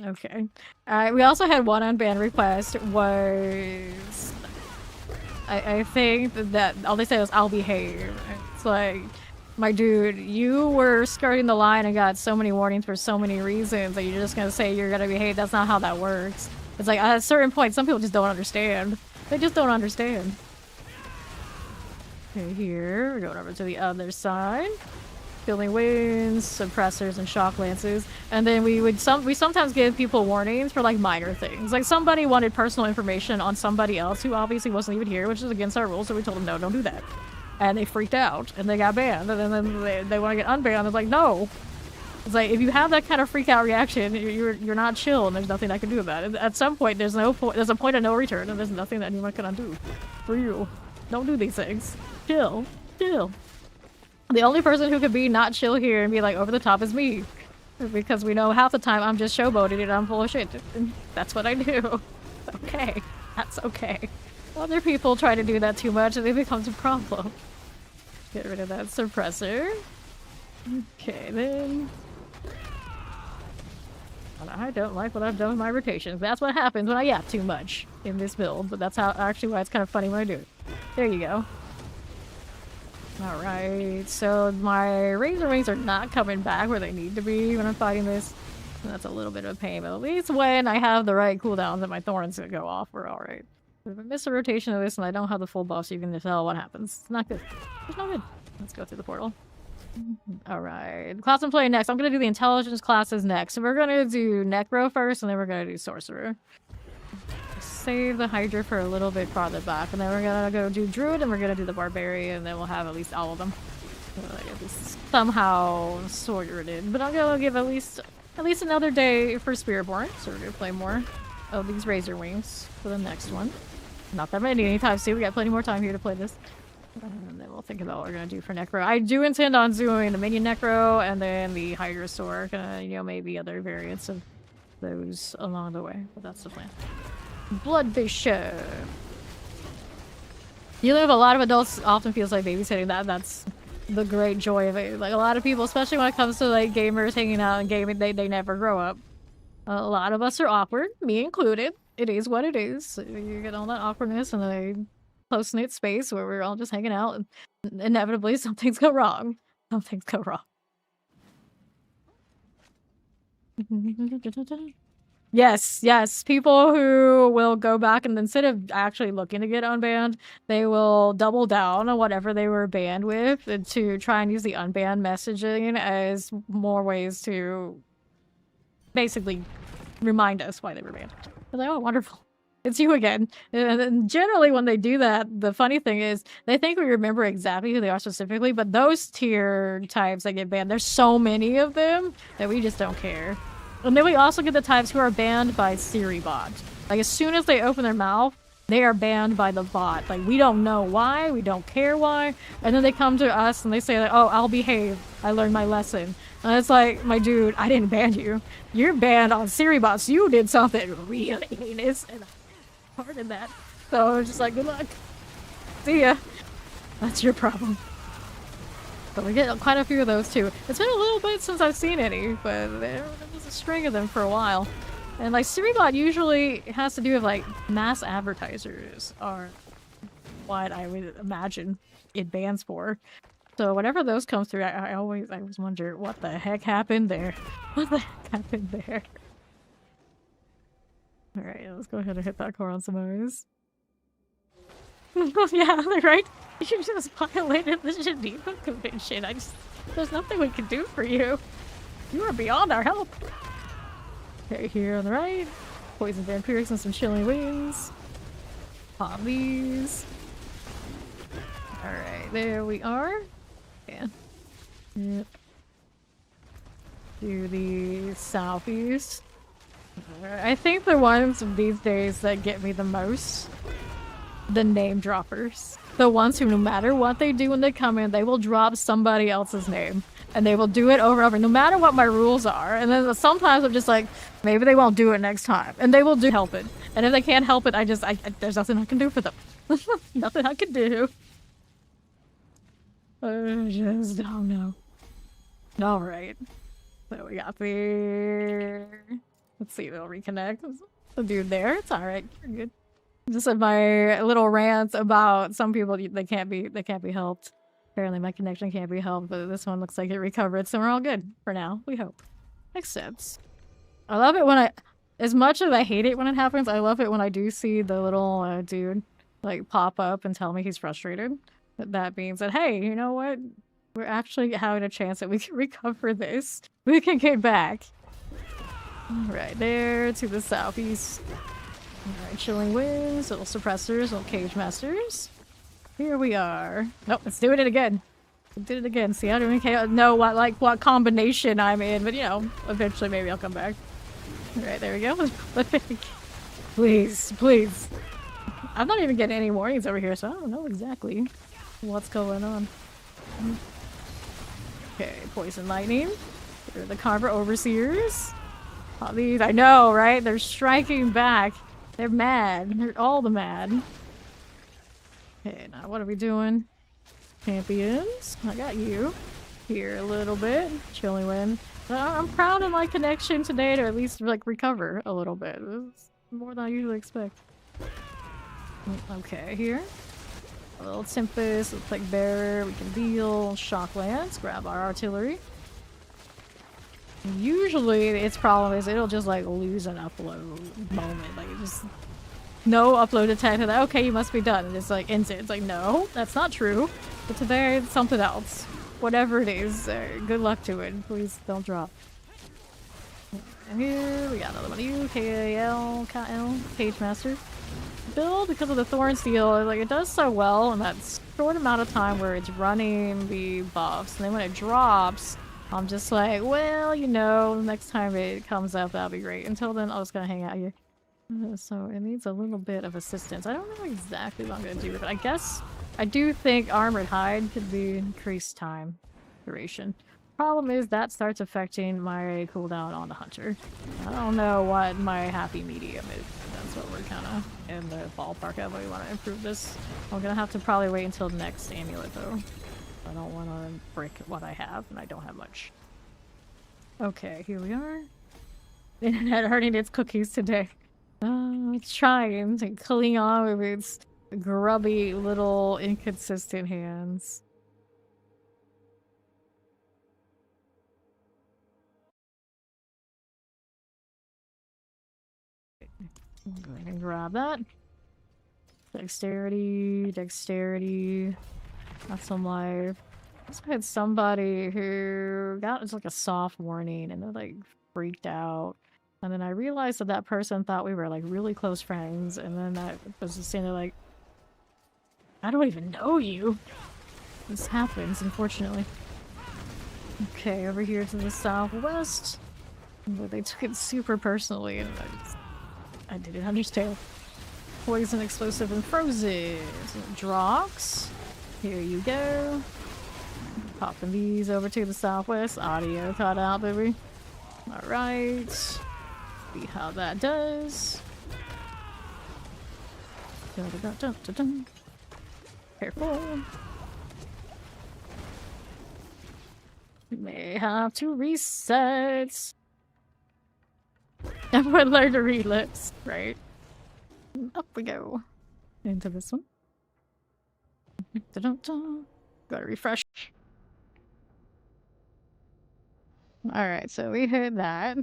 Okay. We also had one unbanned request was I think that all they said was I'll behave. It's like, my dude, you were skirting the line and got so many warnings for so many reasons that you're just gonna say you're gonna behave. That's not how that works. It's like at a certain point some people just don't understand. They just don't understand. Okay, here, we're going over to the other side. Building winds, suppressors, and shock lances. And then we sometimes give people warnings for like minor things. Like somebody wanted personal information on somebody else who obviously wasn't even here, which is against our rules, so we told them no, don't do that. And they freaked out and they got banned. And then they want to get unbanned. It's like, no. It's like, if you have that kind of freak out reaction, you're not chill and there's nothing I can do about it. At some point there's a point of no return and there's nothing that anyone can undo. For you. Don't do these things. Chill. The only person who could be not chill here and be like over the top is me. Because we know half the time I'm just showboating and I'm full of shit. And that's what I do. Okay. That's okay. Other people try to do that too much and it becomes a problem. Get rid of that suppressor. Okay, then. I don't like what I've done with my rotations. That's what happens when I yap too much in this build. But that's actually why it's kind of funny when I do it. There you go. Alright, so my Razorwings are not coming back where they need to be when I'm fighting this. That's a little bit of a pain, but at least when I have the right cooldowns and my thorns go off, we're alright. If I miss a rotation of this and I don't have the full buff, so you can just tell what happens. It's not good. It's not good. Let's go through the portal. Alright. Class I'm playing next. I'm gonna do the intelligence classes next. So we're gonna do Necro first, and then we're gonna do Sorcerer. Save the Hydra for a little bit farther back, and then we're gonna go do Druid, and we're gonna do the Barbarian, and then we'll have at least all of them. Like, at least somehow sorted. But I'm gonna give at least another day for Spiritborn, so we're gonna play more of these Razorwings for the next one. Not that many anytime soon. We got plenty more time here to play this. And then we'll think about what we're gonna do for Necro. I do intend on doing the Minion Necro and then the Hydrasaur. You know, maybe other variants of those along the way. But that's the plan. Blood Bishop. You live, a lot of adults often feels like babysitting. That's the great joy of it. Like, a lot of people, especially when it comes to like gamers hanging out and gaming, they never grow up. A lot of us are awkward, me included. It is what it is. You get all that awkwardness in a close-knit space where we're all just hanging out, and inevitably something's go wrong. Something's go wrong. Yes. People who will go back and instead of actually looking to get unbanned, they will double down on whatever they were banned with and to try and use the unbanned messaging as more ways to basically remind us why they were banned. They're like, oh, wonderful. It's you again. And generally when they do that, the funny thing is they think we remember exactly who they are specifically, but those tier types that get banned, there's so many of them that we just don't care. And then we also get the types who are banned by Siri bot. Like, as soon as they open their mouth, they are banned by the bot. Like, we don't know why, we don't care why, and then they come to us and they say like, oh, I'll behave, I learned my lesson. And it's like, my dude, I didn't ban you. You're banned on Siri bots. You did something really heinous, and I pardon that. So it's just like, good luck. See ya. That's your problem. But we get quite a few of those too. It's been a little bit since I've seen any, but there was a string of them for a while. And like Spiribot usually has to do with like mass advertisers are what I would imagine it bans for. So whenever those come through, I always wonder what the heck happened there. What the heck happened there? Alright, let's go ahead and hit that core on some eyes. Yeah, right? You just violated the Geneva Convention. There's nothing we can do for you. You are beyond our help. Okay, here on the right. Poison vampirics and some chilling wings. Pop these. Alright, there we are. Yeah. Yep. Do the southeast. I think the ones these days that get me the most, the name droppers. The ones who, no matter what they do when they come in, they will drop somebody else's name. And they will do it over and over, no matter what my rules are. And then sometimes I'm just like, maybe they won't do it next time. And they will help it. And if they can't help it, there's nothing I can do for them. Nothing I can do. I just don't know. Alright. So we got the... Let's see, they'll reconnect. The dude there. It's alright. You're good. Just in my little rants about some people, they can't be helped. Apparently my connection can't be helped, but this one looks like it recovered, so we're all good for now, we hope. Except, I love it when as much as I hate it when it happens, I love it when I do see the little dude like pop up and tell me he's frustrated. That means that, hey, you know what? We're actually having a chance that we can recover this. We can get back. Right there to the southeast. Alright, chilling winds, little suppressors, little cage masters. Here we are. Nope, let's do it again. We did it again. See, I don't even know what combination I'm in, but you know, eventually maybe I'll come back. Alright, there we go. Please. I'm not even getting any warnings over here, so I don't know exactly what's going on. Okay, poison lightning. Here are the Carver Overseers. Oh, these, I know, right? They're striking back. They're mad. They're all the mad. Okay, now what are we doing? Champions. I got you. Here a little bit. Chilling wind. I'm proud of my connection today to at least like recover a little bit. It's more than I usually expect. Okay, here. A little Tempest, looks like Bearer. We can deal. Shock Lance. Grab our artillery. Usually its problem is it'll just like lose an upload moment. Like it just no upload detected. Okay, you must be done. And it's like, ends it. It's like, no, that's not true. But today, it's something else. Whatever it is, good luck to it. Please don't drop. And here, we got another one of you. KL, Page Master. Build, because of the Thorn Steel, like, it does so well in that short amount of time where it's running the buffs. And then when it drops, I'm just like, well, you know, next time it comes up, that'll be great. Until then, I'm just gonna hang out here. So it needs a little bit of assistance. I don't know exactly what I'm gonna do with it. I guess I do think Armored Hide could be increased time duration. Problem is that starts affecting my cooldown on the Hunter. I don't know what my happy medium is. That's what we're kind of in the ballpark of. We want to improve this. I'm gonna have to probably wait until the next amulet though. I don't want to break what I have, and I don't have much. Okay, here we are. Internet hurting its cookies today. It's trying to cling on with its grubby little inconsistent hands. Go ahead and grab that. Dexterity, dexterity. That's some life. I also had somebody who got just like a soft warning and they're like freaked out. And then I realized that that person thought we were like really close friends. And then I was just saying, like, I don't even know you. This happens, unfortunately. Okay, over here to the southwest. But they took it super personally and I didn't understand. Poison, explosive, and frozen. Drox. Here you go. Popping these over to the southwest. Audio cut out, baby. Alright. See how that does. Dun, dun, dun, dun, dun. Careful. May have to reset. Everyone learn to read lips, right? Up we go. Into this one. Dun-dun-dun. Gotta refresh. Alright, so we hit that.